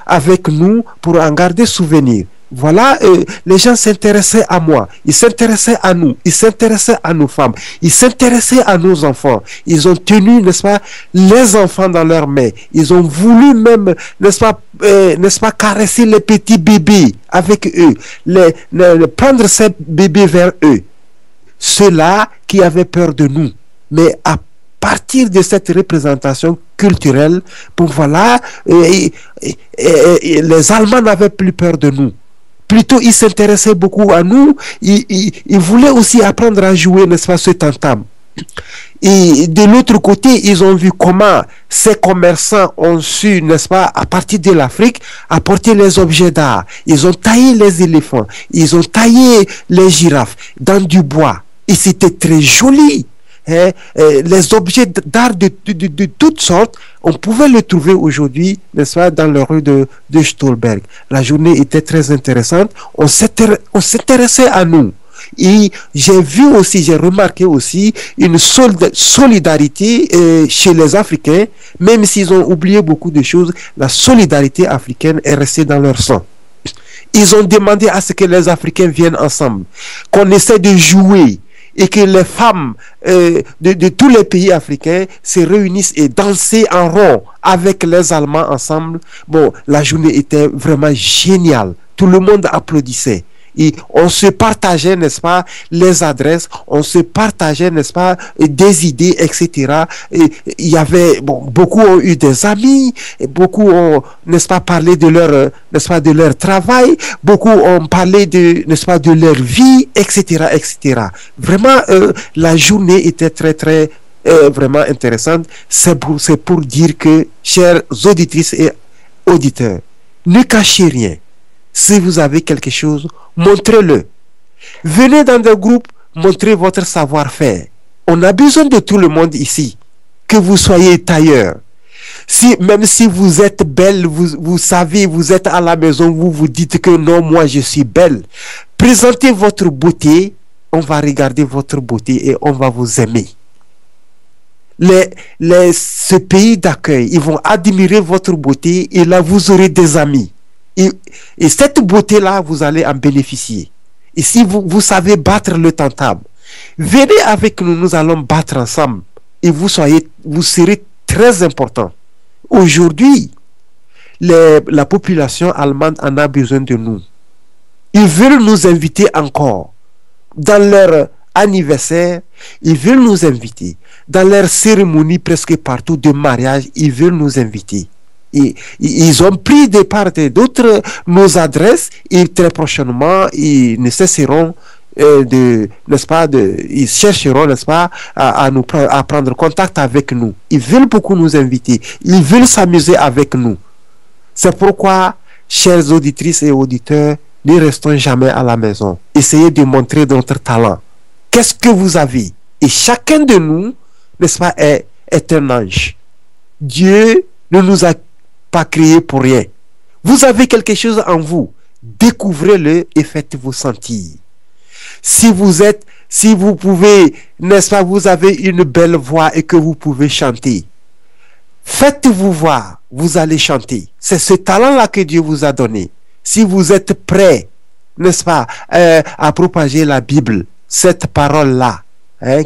Speaker 2: avec nous pour en garder souvenir. Voilà, les gens s'intéressaient à moi, ils s'intéressaient à nous, ils s'intéressaient à nos femmes, ils s'intéressaient à nos enfants. Ils ont tenu, n'est-ce pas, les enfants dans leurs mains. Ils ont voulu même, n'est-ce pas, caresser les petits bébés avec eux, prendre ces bébés vers eux. Ceux-là qui avaient peur de nous. Mais à partir de cette représentation culturelle, bon voilà, les Allemands n'avaient plus peur de nous. Plutôt, ils s'intéressaient beaucoup à nous. Ils voulaient aussi apprendre à jouer, n'est-ce pas, ce tam-tam. Et de l'autre côté, ils ont vu comment ces commerçants ont su, n'est-ce pas, à partir de l'Afrique, apporter les objets d'art. Ils ont taillé les éléphants, ils ont taillé les girafes dans du bois. Et c'était très joli. Hein? Les objets d'art de toutes sortes, on pouvait les trouver aujourd'hui, n'est-ce pas, dans les rues de Stolberg. La journée était très intéressante. On s'intéressait à nous. Et j'ai remarqué aussi une solidarité chez les Africains, même s'ils ont oublié beaucoup de choses, la solidarité africaine est restée dans leur sang. Ils ont demandé à ce que les Africains viennent ensemble, qu'on essaie de jouer, et que les femmes de tous les pays africains se réunissent et dansent en rond avec les Allemands ensemble. Bon, la journée était vraiment géniale. Tout le monde applaudissait. Et on se partageait, n'est-ce pas, les adresses, on se partageait, n'est-ce pas, des idées, etc. Et il y avait, bon, beaucoup ont eu des amis, et beaucoup ont, n'est-ce pas, parlé de leur, n'est-ce pas, de leur travail, beaucoup ont parlé de, n'est-ce pas, de leur vie, etc., etc. Vraiment, la journée était très, très, vraiment intéressante. C'est pour dire que, chères auditrices et auditeurs, ne cachez rien. Si vous avez quelque chose, montrez-le. Venez dans des groupes, montrez votre savoir-faire. On a besoin de tout le monde ici. Que vous soyez tailleur. Même si vous êtes belle, vous savez, vous êtes à la maison, vous dites que non, moi je suis belle. Présentez votre beauté, on va regarder votre beauté et on va vous aimer. Ce pays d'accueil, ils vont admirer votre beauté et là vous aurez des amis. Et cette beauté-là, vous allez en bénéficier. Et si vous savez battre le tam-tam, venez avec nous, nous allons battre ensemble. Et vous serez très important. Aujourd'hui, la population allemande en a besoin de nous. Ils veulent nous inviter encore. Dans leur anniversaire, ils veulent nous inviter. Dans leur cérémonie presque partout de mariage, ils veulent nous inviter. Ils ont pris de part et d'autre nos adresses et très prochainement ils ne cesseront n'est-ce pas, ils chercheront, n'est-ce pas, à prendre contact avec nous. Ils veulent beaucoup nous inviter, ils veulent s'amuser avec nous. C'est pourquoi, chères auditrices et auditeurs, ne restons jamais à la maison. Essayez de montrer notre talent. Qu'est-ce que vous avez? Et chacun de nous, n'est-ce pas, est un ange. Dieu ne nous a pas créé pour rien. Vous avez quelque chose en vous, découvrez-le et faites-vous sentir. Si vous pouvez, n'est-ce pas, vous avez une belle voix et que vous pouvez chanter, faites-vous voir, vous allez chanter. C'est ce talent-là que Dieu vous a donné. Si vous êtes prêt, n'est-ce pas, à propager la Bible, cette parole-là,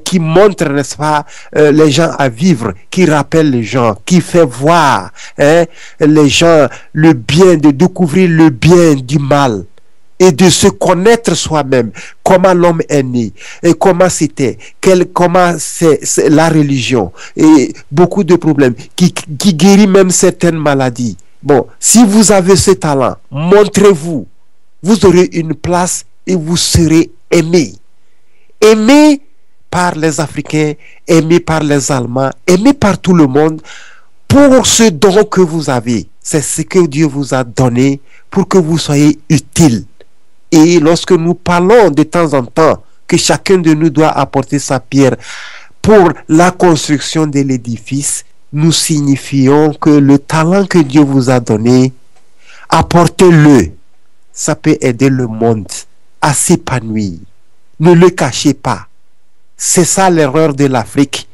Speaker 2: qui montre, n'est-ce pas, les gens à vivre, qui rappelle les gens, qui fait voir les gens le bien, de découvrir le bien du mal et de se connaître soi-même, comment l'homme est né et comment c'était, comment c'est la religion et beaucoup de problèmes qui guérit même certaines maladies. Bon, si vous avez ce talent, montrez-vous. vous aurez une place et vous serez aimé. Aimé par les Africains, aimé par les Allemands, aimé par tout le monde pour ce don que vous avez. C'est ce que Dieu vous a donné pour que vous soyez utile. Et lorsque nous parlons de temps en temps que chacun de nous doit apporter sa pierre pour la construction de l'édifice, nous signifions que le talent que Dieu vous a donné, apportez-le. Ça peut aider le monde à s'épanouir. Ne le cachez pas. C'est ça l'erreur de l'Afrique.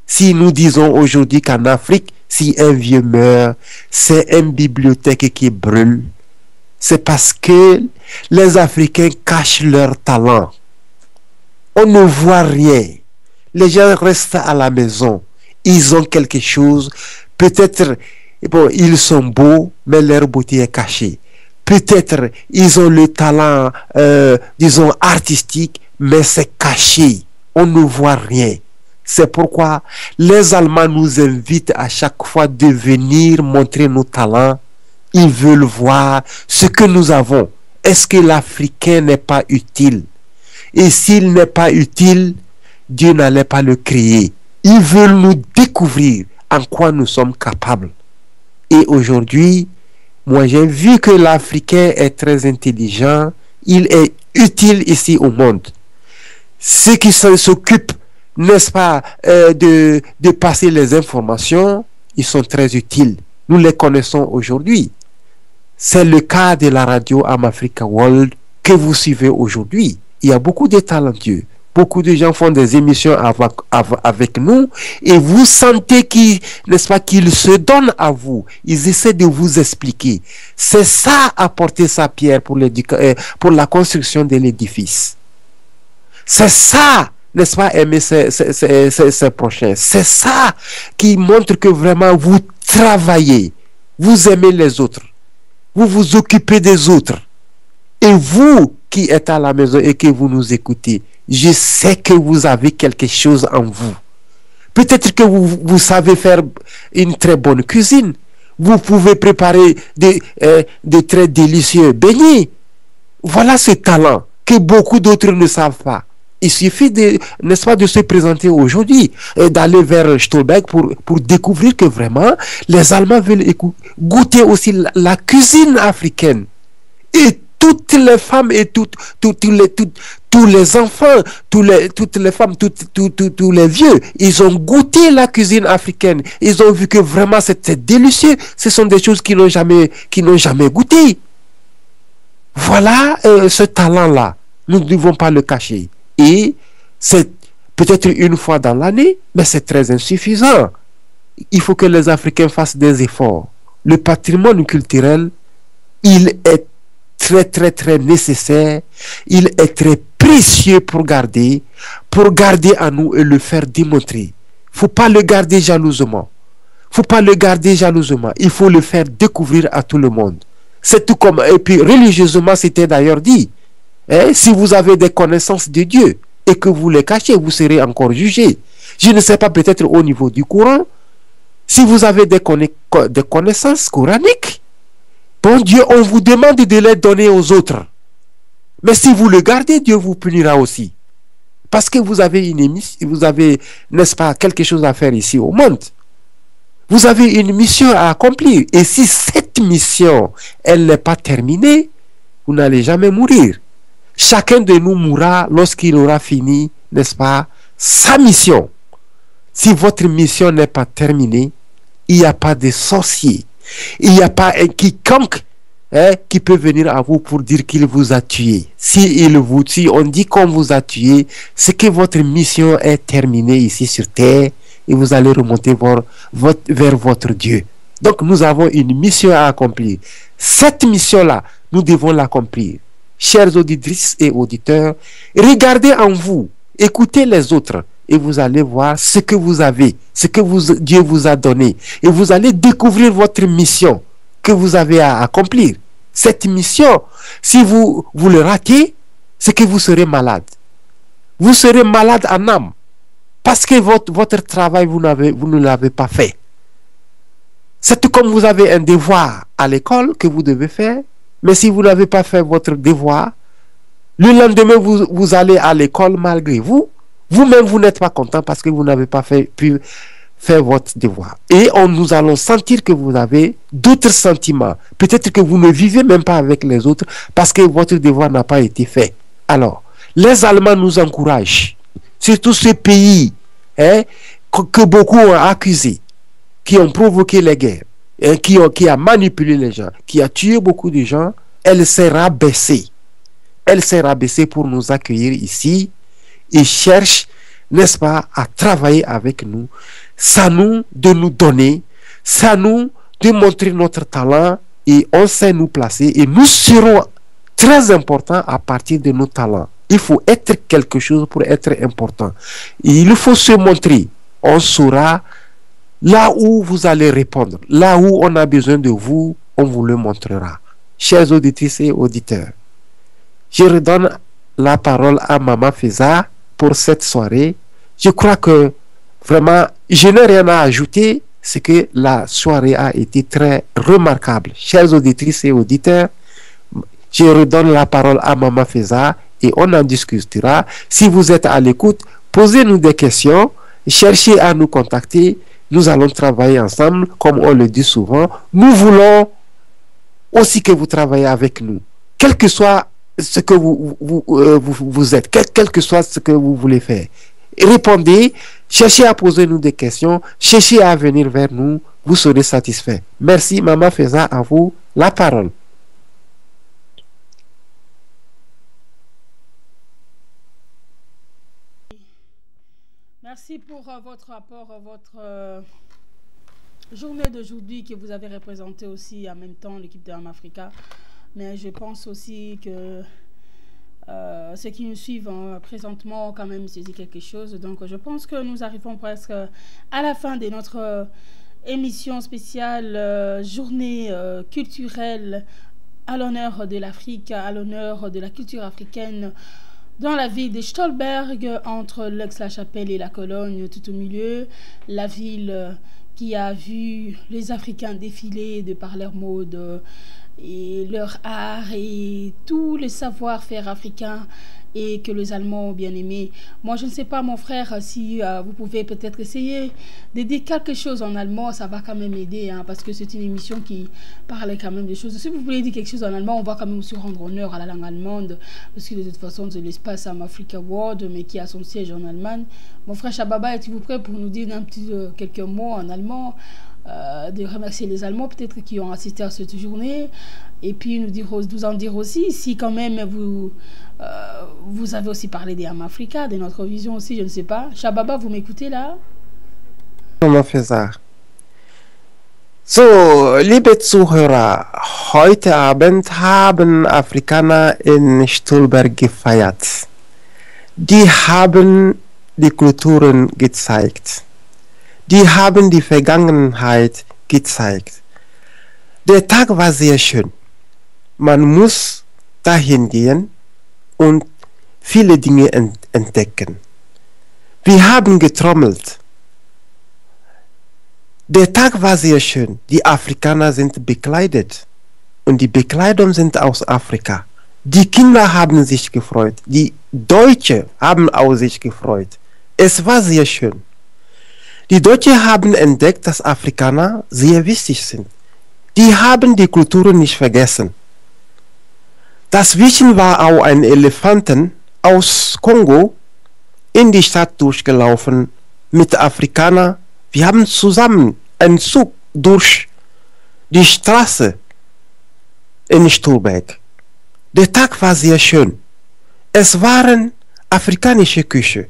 Speaker 2: Si nous disons aujourd'hui qu'en Afrique, si un vieux meurt, c'est une bibliothèque qui brûle, c'est parce que les Africains cachent leur talent. On ne voit rien. Les gens restent à la maison. Ils ont quelque chose. Peut-être, bon, ils sont beaux, mais leur beauté est cachée. Peut-être, ils ont le talent, disons, artistique, mais c'est caché. On ne voit rien. C'est pourquoi les Allemands nous invitent à chaque fois de venir montrer nos talents. Ils veulent voir ce que nous avons. Est-ce que l'Africain n'est pas utile? Et s'il n'est pas utile, Dieu n'allait pas le créer. Ils veulent nous découvrir en quoi nous sommes capables. Et aujourd'hui, moi j'ai vu que l'Africain est très intelligent. Il est utile ici au monde. Ceux qui s'occupent, n'est-ce pas, de passer les informations, ils sont très utiles. Nous les connaissons aujourd'hui. C'est le cas de la radio Am-Africa World que vous suivez aujourd'hui. Il y a beaucoup de talentueux. Beaucoup de gens font des émissions avec nous et vous sentez qu'ils, n'est-ce pas, qu'ils se donnent à vous. Ils essaient de vous expliquer. C'est ça, apporter sa pierre pour la construction de l'édifice. C'est ça, n'est-ce pas, aimer ses prochains. C'est ça qui montre que vraiment vous travaillez. Vous aimez les autres. Vous vous occupez des autres. Et vous qui êtes à la maison et que vous nous écoutez, je sais que vous avez quelque chose en vous. Peut-être que vous savez faire une très bonne cuisine. Vous pouvez préparer de très délicieux beignets. Voilà ce talent que beaucoup d'autres ne savent pas. Il suffit n'est-ce pas, de se présenter aujourd'hui, d'aller vers Stolberg pour découvrir que vraiment, les Allemands veulent goûter aussi la cuisine africaine. Et toutes les femmes et tous les enfants, toutes les femmes, tous les vieux, ils ont goûté la cuisine africaine. Ils ont vu que vraiment c'était délicieux. Ce sont des choses qu'ils n'ont jamais goûté. Voilà ce talent-là. Nous ne devons pas le cacher. Et c'est peut-être une fois dans l'année, mais c'est très insuffisant. Il faut que les Africains fassent des efforts. Le patrimoine culturel, il est très nécessaire. Il est très précieux pour garder à nous et le faire démontrer. Faut pas le garder jalousement. Il faut le faire découvrir à tout le monde. C'est tout comme, et puis religieusement, c'était d'ailleurs dit. Si vous avez des connaissances de Dieu et que vous les cachez, vous serez encore jugé. Je ne sais pas, peut-être au niveau du Coran, si vous avez des connaissances coraniques, bon Dieu, on vous demande de les donner aux autres. Mais si vous le gardez, Dieu vous punira aussi. Parce que vous avez n'est-ce pas, quelque chose à faire ici au monde. Vous avez une mission à accomplir. Et si cette mission, elle n'est pas terminée, vous n'allez jamais mourir. Chacun de nous mourra lorsqu'il aura fini, n'est-ce pas, sa mission. Si votre mission n'est pas terminée, il n'y a pas de sorcier. Il n'y a pas un quiconque qui peut venir à vous pour dire qu'il vous a tué. Si on dit qu'on vous a tué, c'est que votre mission est terminée ici sur terre et vous allez remonter vers votre Dieu. Donc nous avons une mission à accomplir. Cette mission-là, nous devons l'accomplir. Chers auditrices et auditeurs, regardez en vous, écoutez les autres et vous allez voir ce que vous avez, ce que Dieu vous a donné. Et vous allez découvrir votre mission que vous avez à accomplir. Cette mission, si vous le ratez, c'est que vous serez malade. Vous serez malade en âme. Parce que votre travail, vous ne l'avez pas fait. C'est tout comme vous avez un devoir à l'école que vous devez faire. Mais si vous n'avez pas fait votre devoir, le lendemain, vous allez à l'école malgré vous. Vous-même, vous n'êtes pas content parce que vous n'avez pas pu faire votre devoir. Et nous allons sentir que vous avez d'autres sentiments. Peut-être que vous ne vivez même pas avec les autres parce que votre devoir n'a pas été fait. Alors, les Allemands nous encouragent, surtout ce pays que beaucoup ont accusé, qui ont provoqué les guerres, qui a manipulé les gens, qui a tué beaucoup de gens. Elle s'est rabaissée. Elle s'est rabaissée pour nous accueillir ici et cherche, n'est-ce pas, à travailler avec nous. C'est à nous de nous donner, c'est à nous de montrer notre talent et on sait nous placer et nous serons très importants à partir de nos talents. Il faut être quelque chose pour être important. Et il faut se montrer. On saura là où vous allez répondre, là où on a besoin de vous, on vous le montrera. Chers auditrices et auditeurs, je redonne la parole à Maman Feza pour cette soirée. Je crois que vraiment, je n'ai rien à ajouter. C'est que la soirée a été très remarquable. Chers auditrices et auditeurs, je redonne la parole à Maman Feza et on en discutera. Si vous êtes à l'écoute, posez-nous des questions, cherchez à nous contacter. Nous allons travailler ensemble, comme on le dit souvent. Nous voulons aussi que vous travaillez avec nous, quel que soit ce que vous êtes, quel que soit ce que vous voulez faire. Répondez, cherchez à poser nous des questions, cherchez à venir vers nous, vous serez satisfait. Merci, Maman Feza, à vous la parole.
Speaker 1: Merci pour votre rapport, votre journée d'aujourd'hui que vous avez représenté aussi en même temps l'équipe de Africa. Mais je pense aussi que ceux qui nous suivent présentement quand même saisi quelque chose. Donc je pense que nous arrivons presque à la fin de notre émission spéciale journée culturelle à l'honneur de l'Afrique, à l'honneur de la culture africaine dans la ville de Stolberg, entre l'Aix-la-Chapelle et la Cologne, tout au milieu. La ville qui a vu les Africains défiler de par leur mode et leur art et tous les savoir-faire africains et que les Allemands ont bien aimé. Moi, je ne sais pas, mon frère, si vous pouvez peut-être essayer de dire quelque chose en allemand, ça va quand même aider, hein, parce que c'est une émission qui parle quand même des choses. Si vous voulez dire quelque chose en allemand, on va quand même aussi rendre honneur à la langue allemande, parce que de toute façon, c'est l'espace Africa World, mais qui a son siège en Allemagne. Mon frère Chababa, êtes-vous prêt pour nous dire un petit, quelques mots en allemand, de remercier les Allemands peut-être qui ont assisté à cette journée, et puis nous en dire aussi si quand même vous avez aussi parlé des Africa, de notre vision aussi, je ne sais pas. Chababa, vous m'écoutez là?
Speaker 2: Maman Feza. So, liebe Zuhörer, heute Abend haben Afrikaner in Stolberg gefeiert. Die haben die Kulturen gezeigt. Die haben die Vergangenheit gezeigt. Der Tag war sehr schön. Man muss dahin gehen und viele Dinge entdecken. Wir haben getrommelt. Der Tag war sehr schön. Die Afrikaner sind bekleidet. Und die Bekleidung sind aus Afrika. Die Kinder haben sich gefreut. Die Deutschen haben auch sich gefreut. Es war sehr schön. Die Deutschen haben entdeckt, dass Afrikaner sehr wichtig sind. Die haben die Kultur nicht vergessen. Dazwischen war auch ein Elefanten aus Kongo in die Stadt durchgelaufen mit Afrikanern. Wir haben zusammen einen Zug durch die Straße in Stolberg. Der Tag war sehr schön. Es waren afrikanische Küche,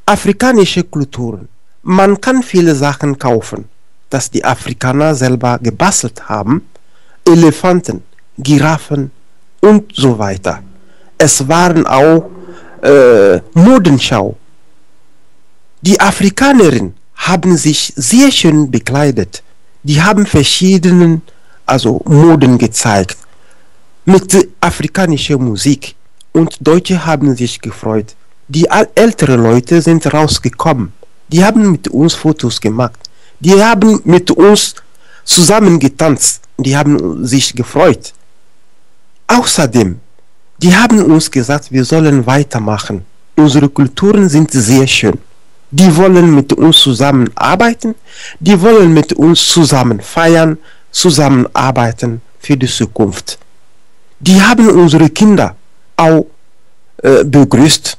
Speaker 2: afrikanische Kulturen. Man kann viele Sachen kaufen, dass die Afrikaner selber gebastelt haben. Elefanten, Giraffen und so weiter. Es waren auch Modenschau. Die Afrikanerinnen haben sich sehr schön bekleidet. Die haben verschiedene Moden gezeigt mit afrikanischer Musik und Deutsche haben sich gefreut. Die älteren Leute sind rausgekommen. Die haben mit uns Fotos gemacht. Die haben mit uns zusammen getanzt. Die haben sich gefreut. Außerdem, die haben uns gesagt, wir sollen weitermachen. Unsere Kulturen sind sehr schön. Die wollen mit uns zusammenarbeiten, die wollen mit uns zusammen feiern, zusammenarbeiten für die Zukunft. Die haben unsere Kinder auch begrüßt.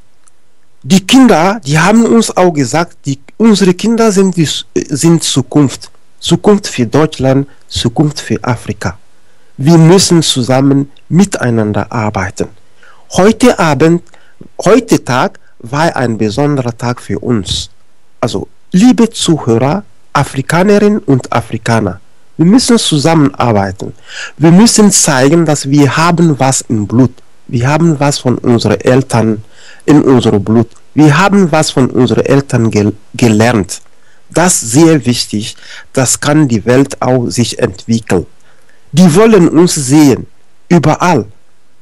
Speaker 2: Die Kinder, die haben uns auch gesagt, unsere Kinder sind Zukunft. Zukunft für Deutschland, Zukunft für Afrika. Wir müssen zusammen miteinander arbeiten. Heute Tag war ein besonderer Tag für uns. Also, liebe Zuhörer, Afrikanerinnen und Afrikaner, wir müssen zusammenarbeiten. Wir müssen zeigen, dass wir haben was im Blut. Wir haben was von unseren Eltern in unserem Blut. Wir haben was von unseren Eltern gelernt. Das ist sehr wichtig. Das kann die Welt auch sich entwickeln. Die wollen uns sehen, überall,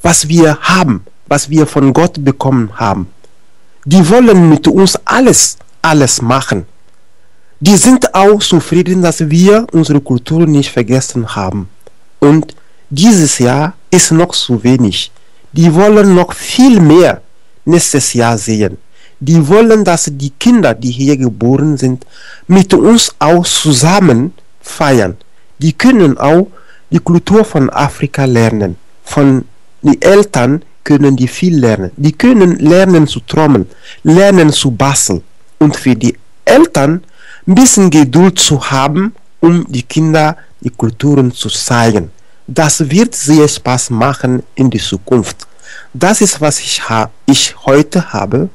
Speaker 2: was wir haben, was wir von Gott bekommen haben. Die wollen mit uns alles machen. Die sind auch zufrieden, dass wir unsere Kultur nicht vergessen haben. Und dieses Jahr ist noch zu wenig. Die wollen noch viel mehr nächstes Jahr sehen. Die wollen, dass die Kinder, die hier geboren sind, mit uns auch zusammen feiern. Die können auch die Kultur von Afrika lernen. Von den Eltern können die viel lernen. Die können lernen zu trommeln, lernen zu basteln. Und für die Eltern ein bisschen Geduld zu haben, um die Kinder die Kulturen zu zeigen. Das wird sehr Spaß machen in die Zukunft. Das ist, was ich heute habe,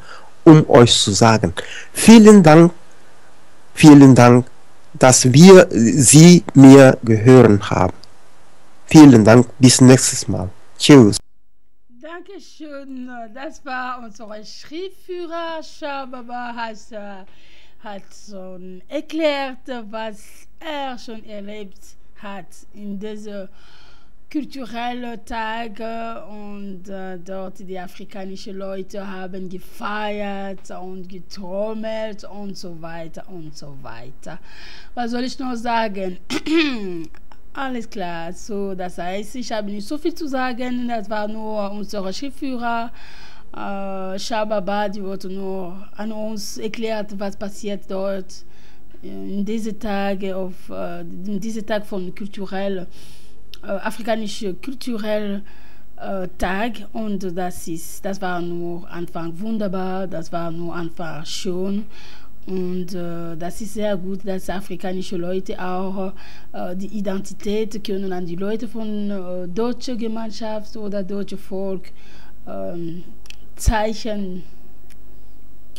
Speaker 2: um euch zu sagen. Vielen Dank, dass Sie mir gehört haben. Vielen Dank, bis nächstes Mal. Tschüss.
Speaker 1: Dankeschön. Das war unser Schriftführer. Shababa hat schon erklärt, was er schon erlebt hat in diese kulturellen Tage und dort die afrikanischen Leute haben gefeiert und getrommelt und so weiter und so weiter. Was soll ich noch sagen? Alles klar, so das heißt, ich habe nicht so viel zu sagen, das war nur unser Schriftführer. Shababa, die wurde nur an uns erklärt, was passiert dort in diesen Tagen, in diesen Tag von kulturell, afrikanische kulturell Tag, und das war nur Anfang wunderbar, das war nur Anfang schön. Und das ist sehr gut, dass afrikanische Leute auch die Identität können an die Leute von deutscher Gemeinschaft oder deutscher Volk zeichnen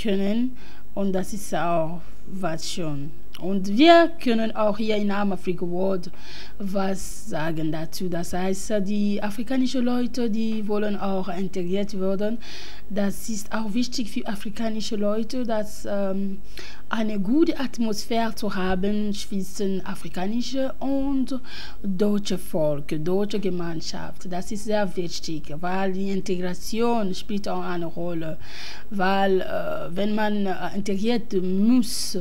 Speaker 1: können. Und das ist auch was schön. Und wir können auch hier in Africa World was sagen dazu. Das heißt, die afrikanischen Leute, die wollen auch integriert werden. Das ist auch wichtig für afrikanische Leute, dass eine gute Atmosphäre zu haben zwischen afrikanische und deutsche Volk, deutsche Gemeinschaft. Das ist sehr wichtig, weil die Integration spielt auch eine Rolle. Weil wenn man integriert muss,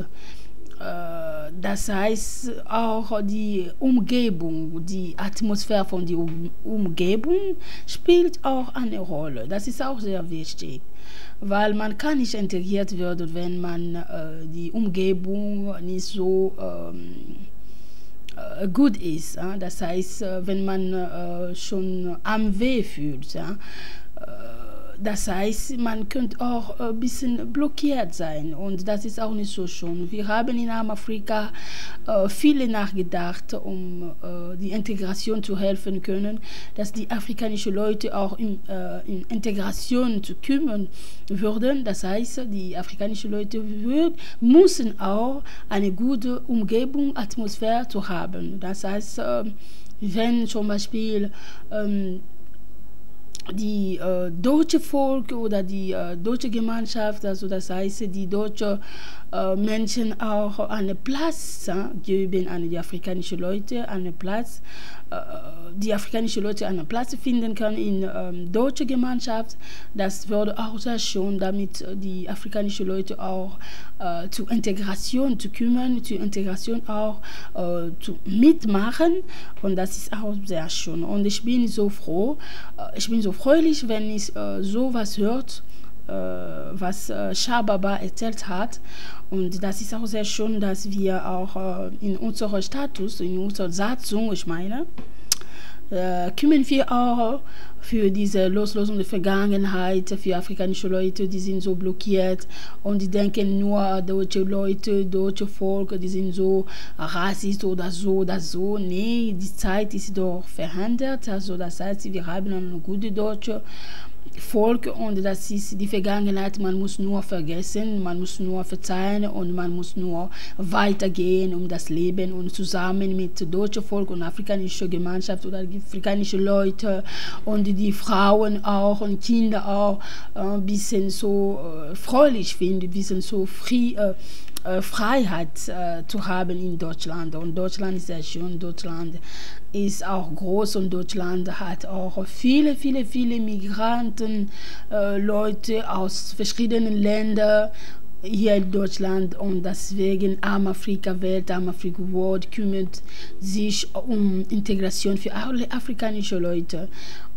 Speaker 1: das heißt auch die Umgebung, die Atmosphäre von der Umgebung spielt auch eine Rolle. Das ist auch sehr wichtig, weil man kann nicht integriert werden, wenn man die Umgebung nicht so gut ist. Das heißt, wenn man schon am Weh fühlt. Das heißt, man könnte auch ein bisschen blockiert sein, und das ist auch nicht so schön. Wir haben in Afrika viele nachgedacht, um die Integration zu helfen können, dass die afrikanischen Leute auch in Integration zu kümmern würden. Das heißt, die afrikanischen Leute müssen auch eine gute Umgebung, Atmosphäre zu haben. Das heißt, wenn zum Beispiel die deutsche Volk oder die deutsche Gemeinschaft, also das heißt die deutsche Menschen auch einen Platz geben an die afrikanischen Leute, einen Platz, die afrikanischen Leute einen Platz finden können in deutscher Gemeinschaft. Das würde auch sehr schön, damit die afrikanischen Leute auch zur Integration zu kümmern, zur Integration auch zu mitmachen, und das ist auch sehr schön. Und ich bin so froh, ich bin so fröhlich, wenn ich sowas hört, was Shababa erzählt hat. Und das ist auch sehr schön, dass wir auch in unserem Status, in unserer Satzung, ich meine, kümmern wir auch für diese Loslösung der Vergangenheit, für afrikanische Leute, die sind so blockiert und die denken nur, deutsche Leute, deutsche Volk, die sind so rassistisch oder so. Nee, die Zeit ist doch verändert. Also das heißt, wir haben eine gute deutsche Volk, und das ist die Vergangenheit. Man muss nur vergessen, man muss nur verzeihen und man muss nur weitergehen, um das Leben und zusammen mit dem deutschen Volk und afrikanischer Gemeinschaft oder afrikanische Leute und die Frauen auch und Kinder auch ein bisschen so fröhlich finden, ein bisschen so Freiheit zu haben in Deutschland. Und Deutschland ist sehr schön, Deutschland ist auch groß, und Deutschland hat auch viele Migranten, Leute aus verschiedenen Ländern hier in Deutschland, und deswegen Afrika Welt, Afrika World kümmert sich um Integration für alle afrikanischen Leute.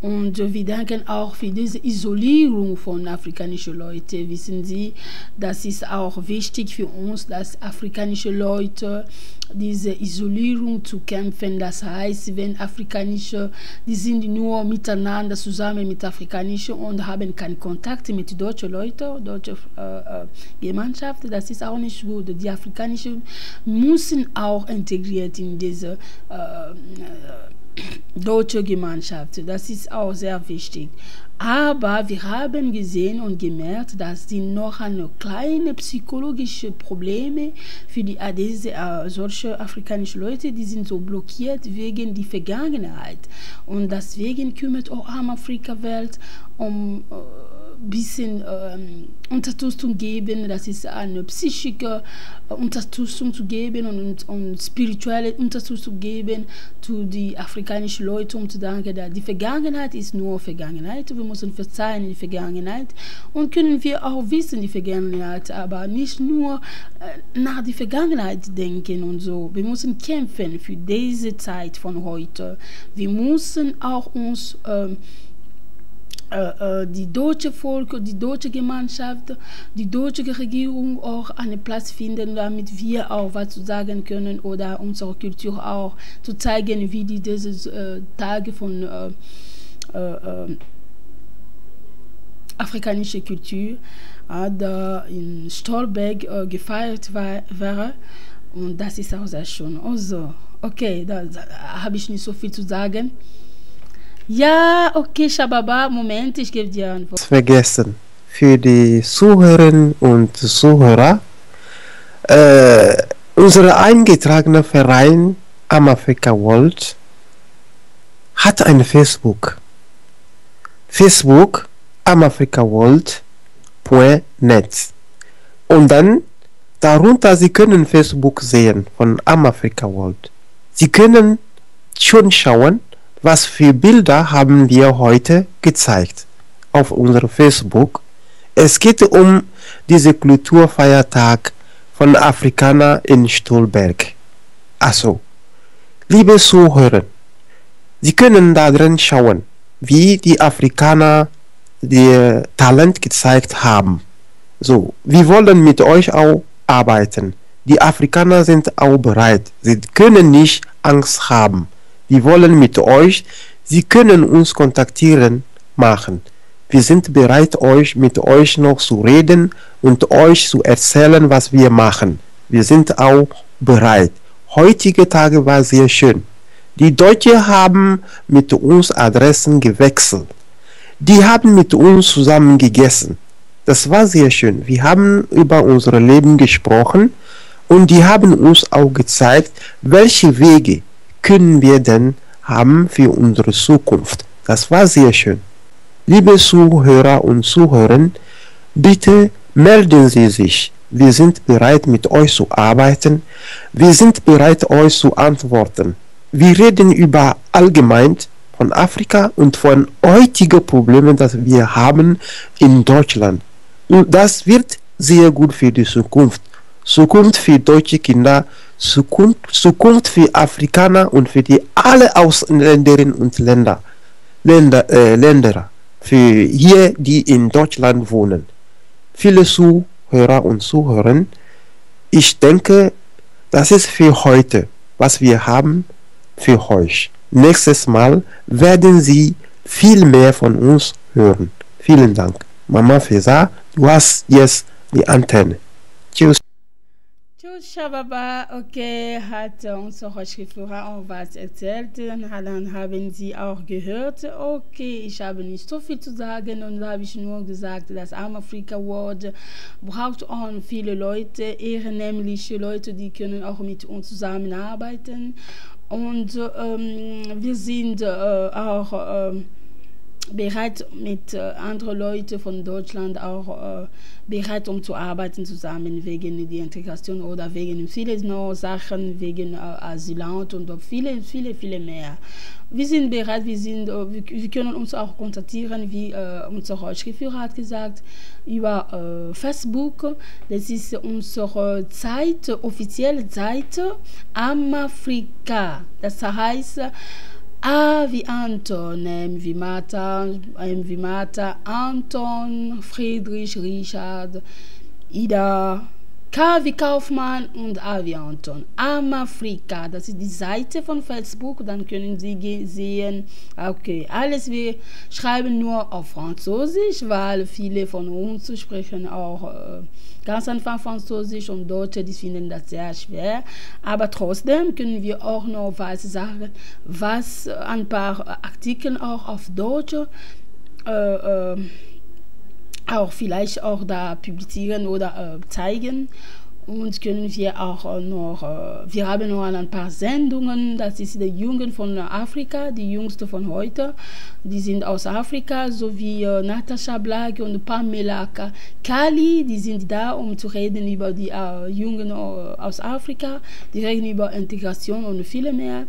Speaker 1: Und wir danken auch für diese Isolierung von afrikanischen Leuten. Wissen Sie, das ist auch wichtig für uns, dass afrikanische Leute diese Isolierung zu kämpfen. Das heißt, wenn afrikanische, die sind nur miteinander zusammen mit afrikanischen und haben keinen Kontakt mit deutschen Leuten, deutsche Gemeinschaft, das ist auch nicht gut. Die afrikanischen müssen auch integriert in diese deutsche Gemeinschaft. Das ist auch sehr wichtig. Aber wir haben gesehen und gemerkt, dass sie noch eine kleine psychologische Probleme für solche afrikanischen Leute, die sind so blockiert wegen der Vergangenheit. Und deswegen kümmert auch Afrika Welt um bisschen Unterstützung geben, das ist eine psychische Unterstützung zu geben und spirituelle Unterstützung geben zu den afrikanischen Leuten, um zu sagen, dass die Vergangenheit ist nur Vergangenheit, wir müssen verzeihen in die Vergangenheit und können wir auch wissen die Vergangenheit, aber nicht nur nach der Vergangenheit denken und so. Wir müssen kämpfen für diese Zeit von heute. Wir müssen auch uns die deutsche Volk, die deutsche Gemeinschaft, die deutsche Regierung auch einen Platz finden, damit wir auch was zu sagen können oder unsere Kultur auch zu zeigen, wie diese Tage von afrikanischer Kultur da in Stolberg gefeiert wäre. Und das ist auch sehr schön. Also, okay, da habe ich nicht so viel zu sagen. Ja, okay, Shababa, Moment, ich gebe dir Antwort.
Speaker 2: Vergessen. Für die Zuhörerinnen und Zuhörer, unser eingetragener Verein Africa World hat ein Facebook. Facebook africaworld.net. Und dann darunter, Sie können Facebook sehen von Africa World. Sie können schon schauen, was für Bilder haben wir heute gezeigt auf unserem Facebook. Es geht um diesen Kulturfeiertag von Afrikanern in Stolberg. Also, liebe Zuhörer, Sie können da drin schauen, wie die Afrikaner ihr Talent gezeigt haben. So, wir wollen mit euch auch arbeiten. Die Afrikaner sind auch bereit. Sie können nicht Angst haben. Wir wollen mit euch, Sie können uns kontaktieren, machen. Wir sind bereit, mit euch noch zu reden und euch zu erzählen, was wir machen. Wir sind auch bereit. Heutige Tage war sehr schön. Die Deutschen haben mit uns Adressen gewechselt. Die haben mit uns zusammen gegessen. Das war sehr schön. Wir haben über unser Leben gesprochen und die haben uns auch gezeigt, welche Wege können wir denn haben für unsere Zukunft. Das war sehr schön. Liebe Zuhörer und Zuhörerinnen, bitte melden Sie sich. Wir sind bereit, mit euch zu arbeiten. Wir sind bereit, euch zu antworten. Wir reden über allgemein von Afrika und von heutigen Problemen, die wir haben in Deutschland. Und das wird sehr gut für die Zukunft. Zukunft für deutsche Kinder, Zukunft für Afrikaner und für die alle Ausländerinnen und Länder, für hier, die in Deutschland wohnen. Viele Zuhörer und Zuhörer, ich denke, das ist für heute, was wir haben für euch. Nächstes Mal werden Sie viel mehr von uns hören. Vielen Dank. Mama Feza, du hast jetzt die Antenne. Tschüss.
Speaker 1: Tschüss, Shababa. Okay, hat unsere Schriftführer auch was erzählt. Dann haben Sie auch gehört. Okay, ich habe nicht so viel zu sagen und da habe ich nur gesagt, das Africa World braucht auch viele Leute, ehrenamtliche Leute, die können auch mit uns zusammenarbeiten. Und wir sind auch bereit, mit anderen Leuten von Deutschland auch bereit, um zu arbeiten zusammen wegen der Integration oder wegen vielen neuen Sachen, wegen Asylant und viele mehr. Wir sind bereit, wir können uns auch kontaktieren, wie unser Schriftführer hat gesagt, über Facebook. Das ist unsere offizielle Seite Amafrika. Das heißt A wie Anton, M wie Martha, Anton, Friedrich, Richard, Ida, K wie Kaufmann und A wie Anton. Amafrika, das ist die Seite von Facebook, dann können Sie sehen, okay, alles wir schreiben nur auf Französisch, weil viele von uns sprechen auch ganz einfach Französisch und Deutsche, die finden das sehr schwer. Aber trotzdem können wir auch noch was sagen, was ein paar Artikel auch auf Deutsch auch vielleicht auch da publizieren oder zeigen. Und können wir auch noch, wir haben noch ein paar Sendungen, das ist die Jungen von Afrika, die Jüngste von heute, die sind aus Afrika, sowie Natascha Black und Pamela Kali, die sind da, um zu reden über die Jungen aus Afrika, die reden über Integration und viele mehr.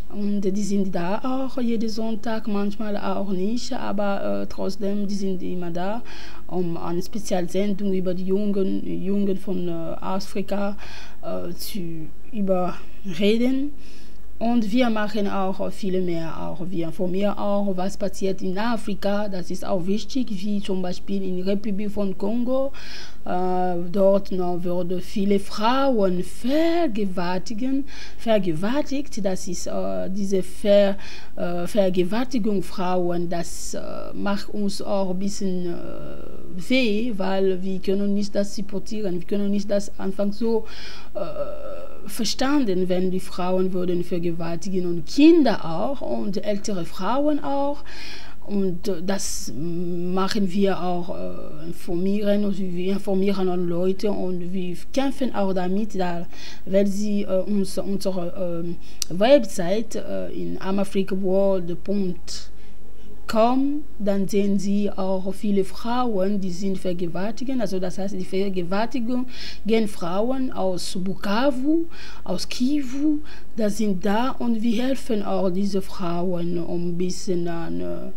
Speaker 1: Und die sind da auch jeden Sonntag, manchmal auch nicht, aber trotzdem, die sind immer da, um eine Spezialsendung über die Jungen von Afrika zu überreden. Und wir machen auch viele mehr, auch wir informieren auch, was passiert in Afrika, das ist auch wichtig, wie zum Beispiel in der Republik von Kongo. Dort wurden viele Frauen vergewaltigt, das ist diese Vergewaltigung Frauen, das macht uns auch ein bisschen weh, weil wir können nicht das supportieren, wir können nicht das einfach so verstanden, wenn die Frauen würden vergewaltigen und Kinder auch und ältere Frauen auch. Und das machen wir auch, wir informieren Leute und wir kämpfen auch damit, weil sie unsere Website in amafricaworld.com, dann sehen Sie auch viele Frauen, die sind vergewaltigt. Also das heißt, die Vergewaltigung gegen Frauen aus Bukavu, aus Kivu, das sind da und wir helfen auch diese Frauen, um ein bisschen ein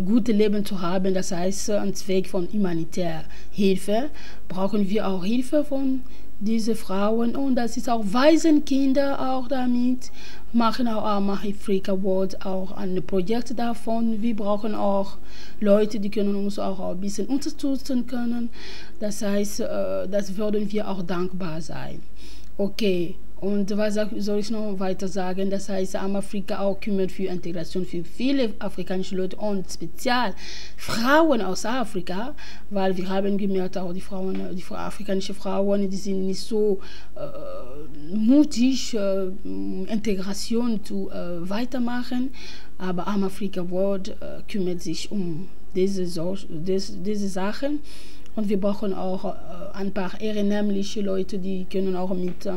Speaker 1: gutes Leben zu haben. Das heißt, ein Zweck von humanitärer Hilfe brauchen wir auch Hilfe von diese Frauen und das ist auch Waisenkinder auch damit, machen auch Africa World auch ein Projekt davon. Wir brauchen auch Leute, die können uns auch ein bisschen unterstützen können. Das heißt, das würden wir auch dankbar sein. Okay. Und was soll ich noch weiter sagen? Das heißt, Afrika auch kümmert für Integration für viele afrikanische Leute und speziell Frauen aus Afrika, weil wir haben gemerkt, auch die afrikanischen Frauen, die sind nicht so mutig, Integration zu weitermachen. Aber Africa World kümmert sich um diese Sachen. Und wir brauchen auch ein paar ehrenamtliche Leute, die können auch mit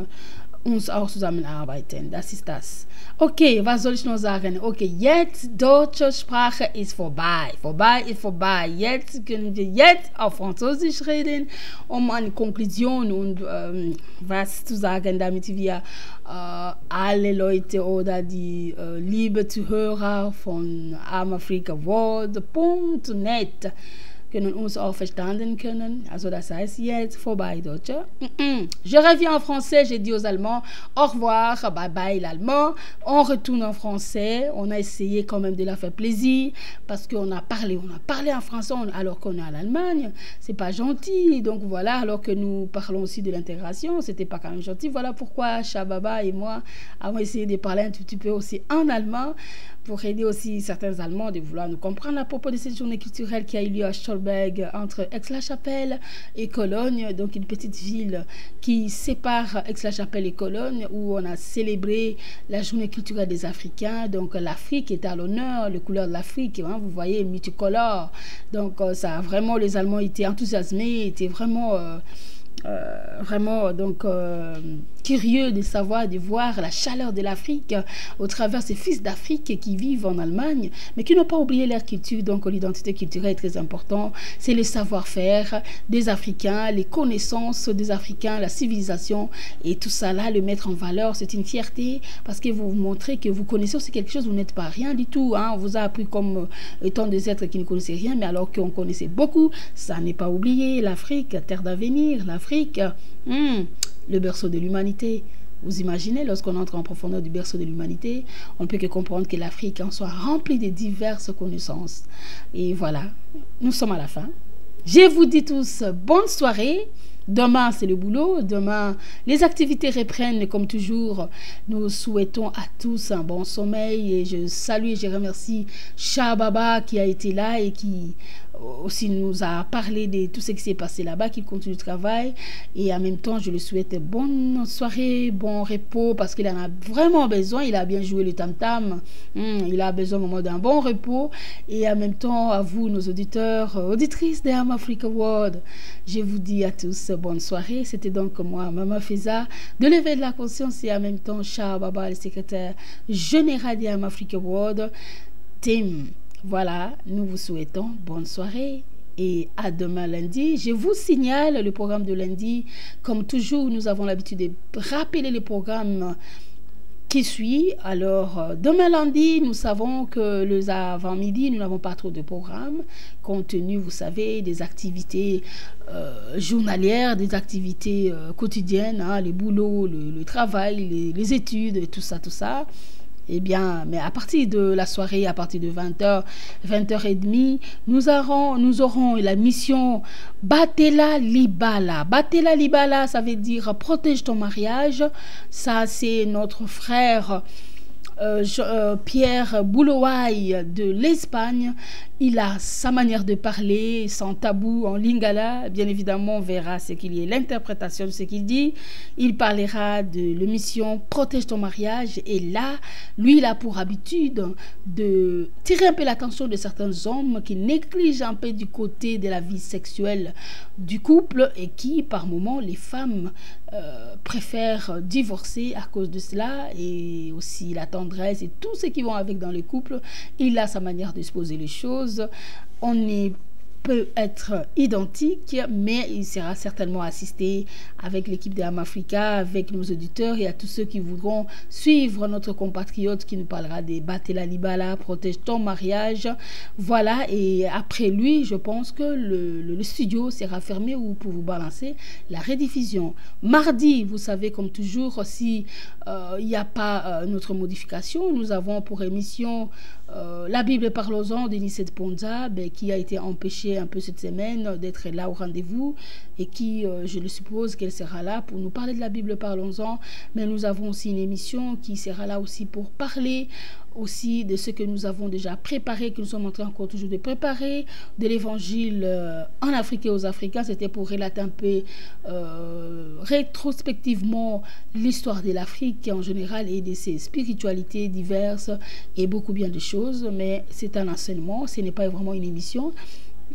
Speaker 1: uns auch zusammenarbeiten. Das ist das. Okay, was soll ich noch sagen? Okay, jetzt deutsche Sprache ist vorbei. Vorbei ist vorbei. Jetzt können wir jetzt auf Französisch reden, um eine Konklusion und was zu sagen, damit wir alle Leute oder die liebe Zuhörer von amafricaworld.net können uns auch verstanden können. Also das heißt jetzt vorbei, Deutsche. Je reviens en français, j'ai dit aux Allemands au revoir, bye bye l'allemand. On retourne en français. On a essayé quand même de leur faire plaisir parce qu'on a parlé en français alors qu'on est en Allemagne. C'est pas gentil. Donc voilà, alors que nous parlons aussi de l'intégration, c'était pas quand même gentil. Voilà pourquoi Shababa et moi avons essayé de parler un tout petit peu aussi en allemand pour aider aussi certains Allemands de vouloir nous comprendre à propos de cette journée culturelle qui a eu lieu à Stolberg entre Aix-la-Chapelle et Cologne, donc une petite ville qui sépare Aix-la-Chapelle et Cologne, où on a célébré la journée culturelle des Africains. Donc l'Afrique est à l'honneur, les couleurs de l'Afrique, hein, vous voyez, multicolores. Donc ça a vraiment, les Allemands étaient enthousiasmés, étaient vraiment donc curieux de savoir, de voir la chaleur de l'Afrique au travers ces fils d'Afrique qui vivent en Allemagne, mais qui n'ont pas oublié leur culture. Donc l'identité culturelle est très importante. C'est le savoir-faire des Africains, les connaissances des Africains, la civilisation et tout ça là, le mettre en valeur, c'est une fierté parce que vous montrez que vous connaissez aussi quelque chose, vous n'êtes pas rien du tout, hein. On vous a appris comme étant des êtres qui ne connaissaient rien, mais alors qu'on connaissait beaucoup, ça n'est pas oublié. L'Afrique, terre d'avenir, l'Afrique, le berceau de l'humanité. Vous imaginez, lorsqu'on entre en profondeur du berceau de l'humanité, on ne peut que comprendre que l'Afrique en soit remplie de diverses connaissances. Et voilà, nous sommes à la fin. Je vous dis tous bonne soirée. Demain, c'est le boulot. Demain, les activités reprennent comme toujours. Nous souhaitons à tous un bon sommeil. Et je salue et je remercie Shababa qui a été là et qui aussi nous a parlé de tout ce qui s'est passé là-bas, qu'il continue le travail. Et en même temps, je lui souhaite bonne soirée, bon repos, parce qu'il en a vraiment besoin. Il a bien joué le tam-tam. Il a besoin au moment d'un bon repos. Et en même temps, à vous, nos auditeurs, auditrices de Am Africa World, je vous dis à tous bonne soirée. C'était donc moi, Mama Feza, de l'éveil de la conscience et en même temps, Shababa, le secrétaire général de Am Africa World, Tim. Voilà, nous vous souhaitons bonne soirée et à demain lundi. Je vous signale le programme de lundi. Comme toujours, nous avons l'habitude de rappeler le programme qui suit. Alors, demain lundi, nous savons que le avant-midi, nous n'avons pas trop de programme, compte tenu, vous savez, des activités journalières, des activités quotidiennes, hein, les boulots, le travail, les études, et tout ça, tout ça. Eh bien, mais à partir de la soirée, à partir de 20h, 20h30, nous aurons la mission Batela Libala. Batela Libala, ça veut dire protège ton mariage. Ça, c'est notre frère Pierre Boulouaï de l'Espagne. Il a sa manière de parler, sans tabou, en lingala. Bien évidemment, on verra ce qu'il y a, l'interprétation de ce qu'il dit. Il parlera de l'émission Protège ton mariage. Et là, lui, il a pour habitude de tirer un peu l'attention de certains hommes qui négligent un peu du côté de la vie sexuelle du couple et qui, par moments, les femmes préfèrent divorcer à cause de cela, et aussi la tendresse et tout ce qui va avec dans le couple. Il a sa manière de se poser les choses. On peut être identique, mais il sera certainement assisté avec l'équipe de Am Africa, avec nos auditeurs et à tous ceux qui voudront suivre notre compatriote qui nous parlera des Batela Libala, protège ton mariage. Voilà, et après lui, je pense que le studio sera fermé ou pour vous balancer la rediffusion. Mardi, vous savez, comme toujours, si il n'y a pas notre modification, nous avons pour émission la Bible Parlons-en de Nicette Ponza, qui a été empêchée un peu cette semaine d'être là au rendez-vous et qui, je le suppose qu'elle sera là pour nous parler de la Bible Parlons-en, mais nous avons aussi une émission qui sera là aussi pour parler aussi de ce que nous avons déjà préparé, que nous sommes en train encore toujours de préparer, de l'évangile en Afrique et aux Africains. C'était pour relater un peu rétrospectivement l'histoire de l'Afrique en général et de ses spiritualités diverses et beaucoup bien de choses, mais c'est un enseignement, ce n'est pas vraiment une émission.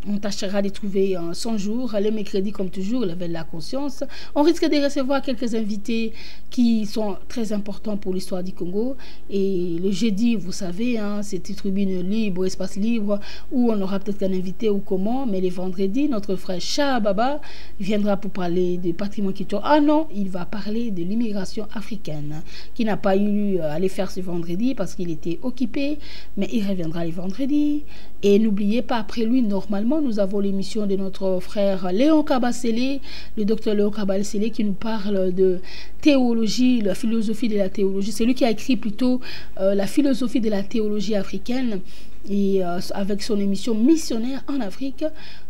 Speaker 1: on tâchera de trouver 100 jours. Le mercredi, comme toujours, lever la conscience. On risque de recevoir quelques invités qui sont très importants pour l'histoire du Congo. Et le jeudi, vous savez, c'est une tribune libre, espace libre, où on aura peut-être un invité ou comment. Mais les vendredis, notre frère Chababa viendra pour parler du patrimoine culturel. Ah non, il va parler de l'immigration africaine, qui n'a pas eu à les faire ce vendredi parce qu'il était occupé. Mais il reviendra les vendredis. Et n'oubliez pas, après lui, normalement, nous avons l'émission de notre frère Léon Kabasele, le docteur Léon Kabasele, qui nous parle de théologie, la philosophie de la théologie. C'est lui qui a écrit plutôt la philosophie de la théologie africaine, et avec son émission Missionnaire en Afrique.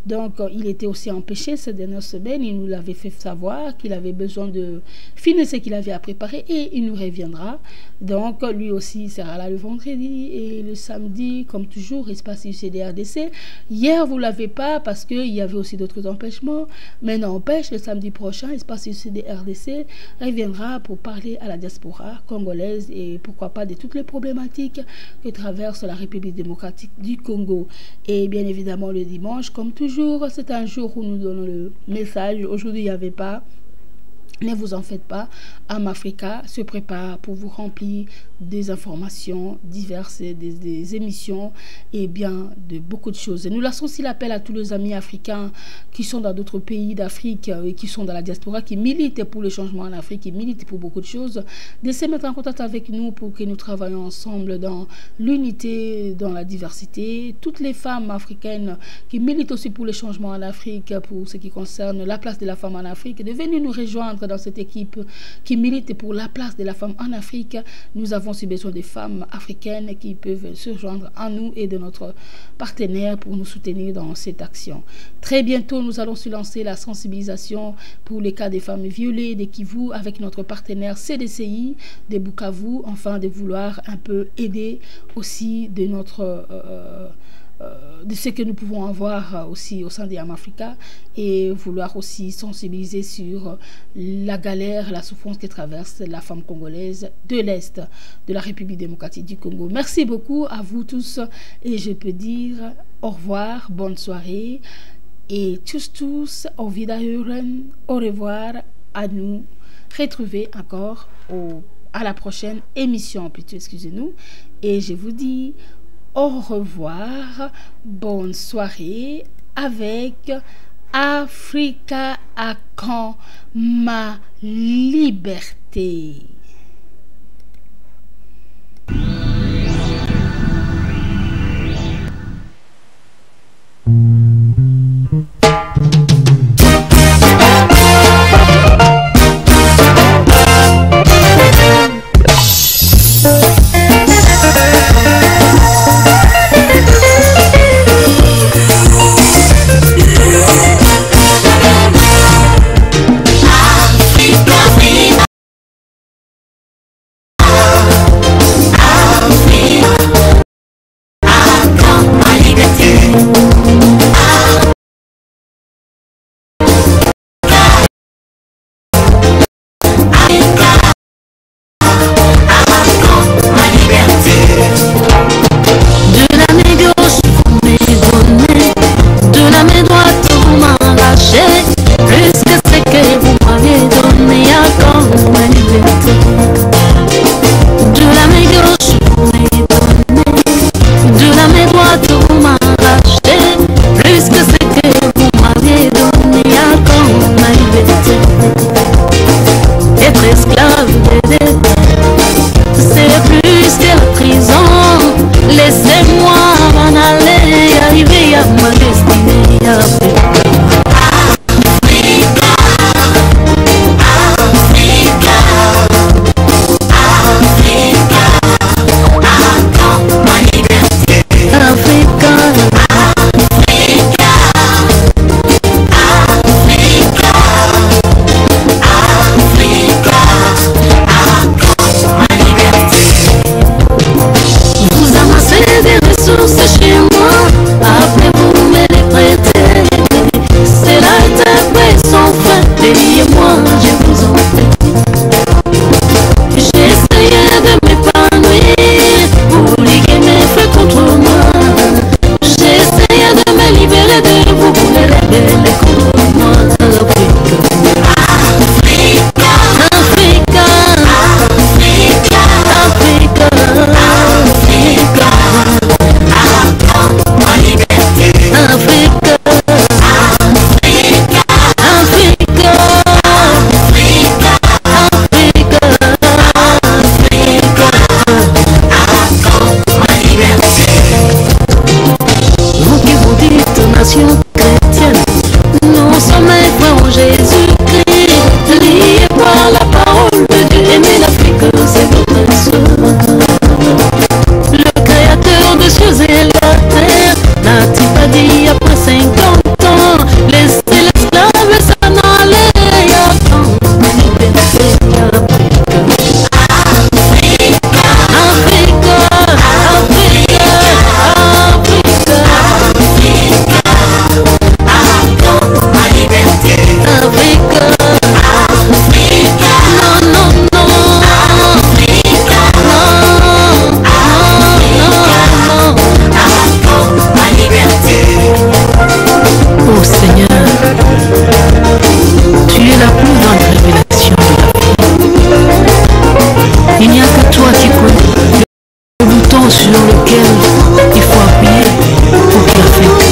Speaker 1: Donc il était aussi empêché ces dernières semaines. Il nous l'avait fait savoir qu'il avait besoin de finir ce qu'il avait à préparer, et il nous reviendra. Donc lui aussi sera là le vendredi, et le samedi, comme toujours, espace UCDRDC. Hier vous l'avez pas parce qu'il y avait aussi d'autres empêchements, mais n'empêche, le samedi prochain, espace UCDRDC reviendra pour parler à la diaspora congolaise, et pourquoi pas de toutes les problématiques que traverse la République démocratique du Congo. Et bien évidemment, le dimanche, comme toujours, c'est un jour où nous donnons le message. Aujourd'hui, il n'y avait pas. Ne vous en faites pas, Amafrica se prépare pour vous remplir des informations diverses, des émissions, et bien de beaucoup de choses. Et nous laissons aussi l'appel à tous les amis africains qui sont dans d'autres pays d'Afrique et qui sont dans la diaspora, qui militent pour le changement en Afrique, qui militent pour beaucoup de choses, de se mettre en contact avec nous pour que nous travaillions ensemble dans l'unité, dans la diversité. Toutes les femmes africaines qui militent aussi pour le changement en Afrique, pour ce qui concerne la place de la femme en Afrique, de venir nous rejoindre dans cette équipe qui milite pour la place de la femme en Afrique. Nous avons aussi besoin des femmes africaines qui peuvent se joindre à nous et de notre partenaire pour nous soutenir dans cette action. Très bientôt, nous allons se lancer la sensibilisation pour les cas des femmes violées de Kivu avec notre partenaire CDCI de Bukavu, afin de vouloir un peu aider aussi de notre de ce que nous pouvons avoir aussi au sein de Amafrica, et vouloir aussi sensibiliser sur la galère, la souffrance que traverse la femme congolaise de l'Est de la République démocratique du Congo. Merci beaucoup à vous tous, et je peux dire au revoir, bonne soirée, et tous, au Wiederhören, au revoir, à nous retrouver encore à la prochaine émission, plutôt, excusez-nous, et je vous dis au revoir, bonne soirée avec Africa à quand ma liberté.
Speaker 3: Il n'y a que toi qui connais le bouton sur lequel il faut appuyer pour qu'il affecte.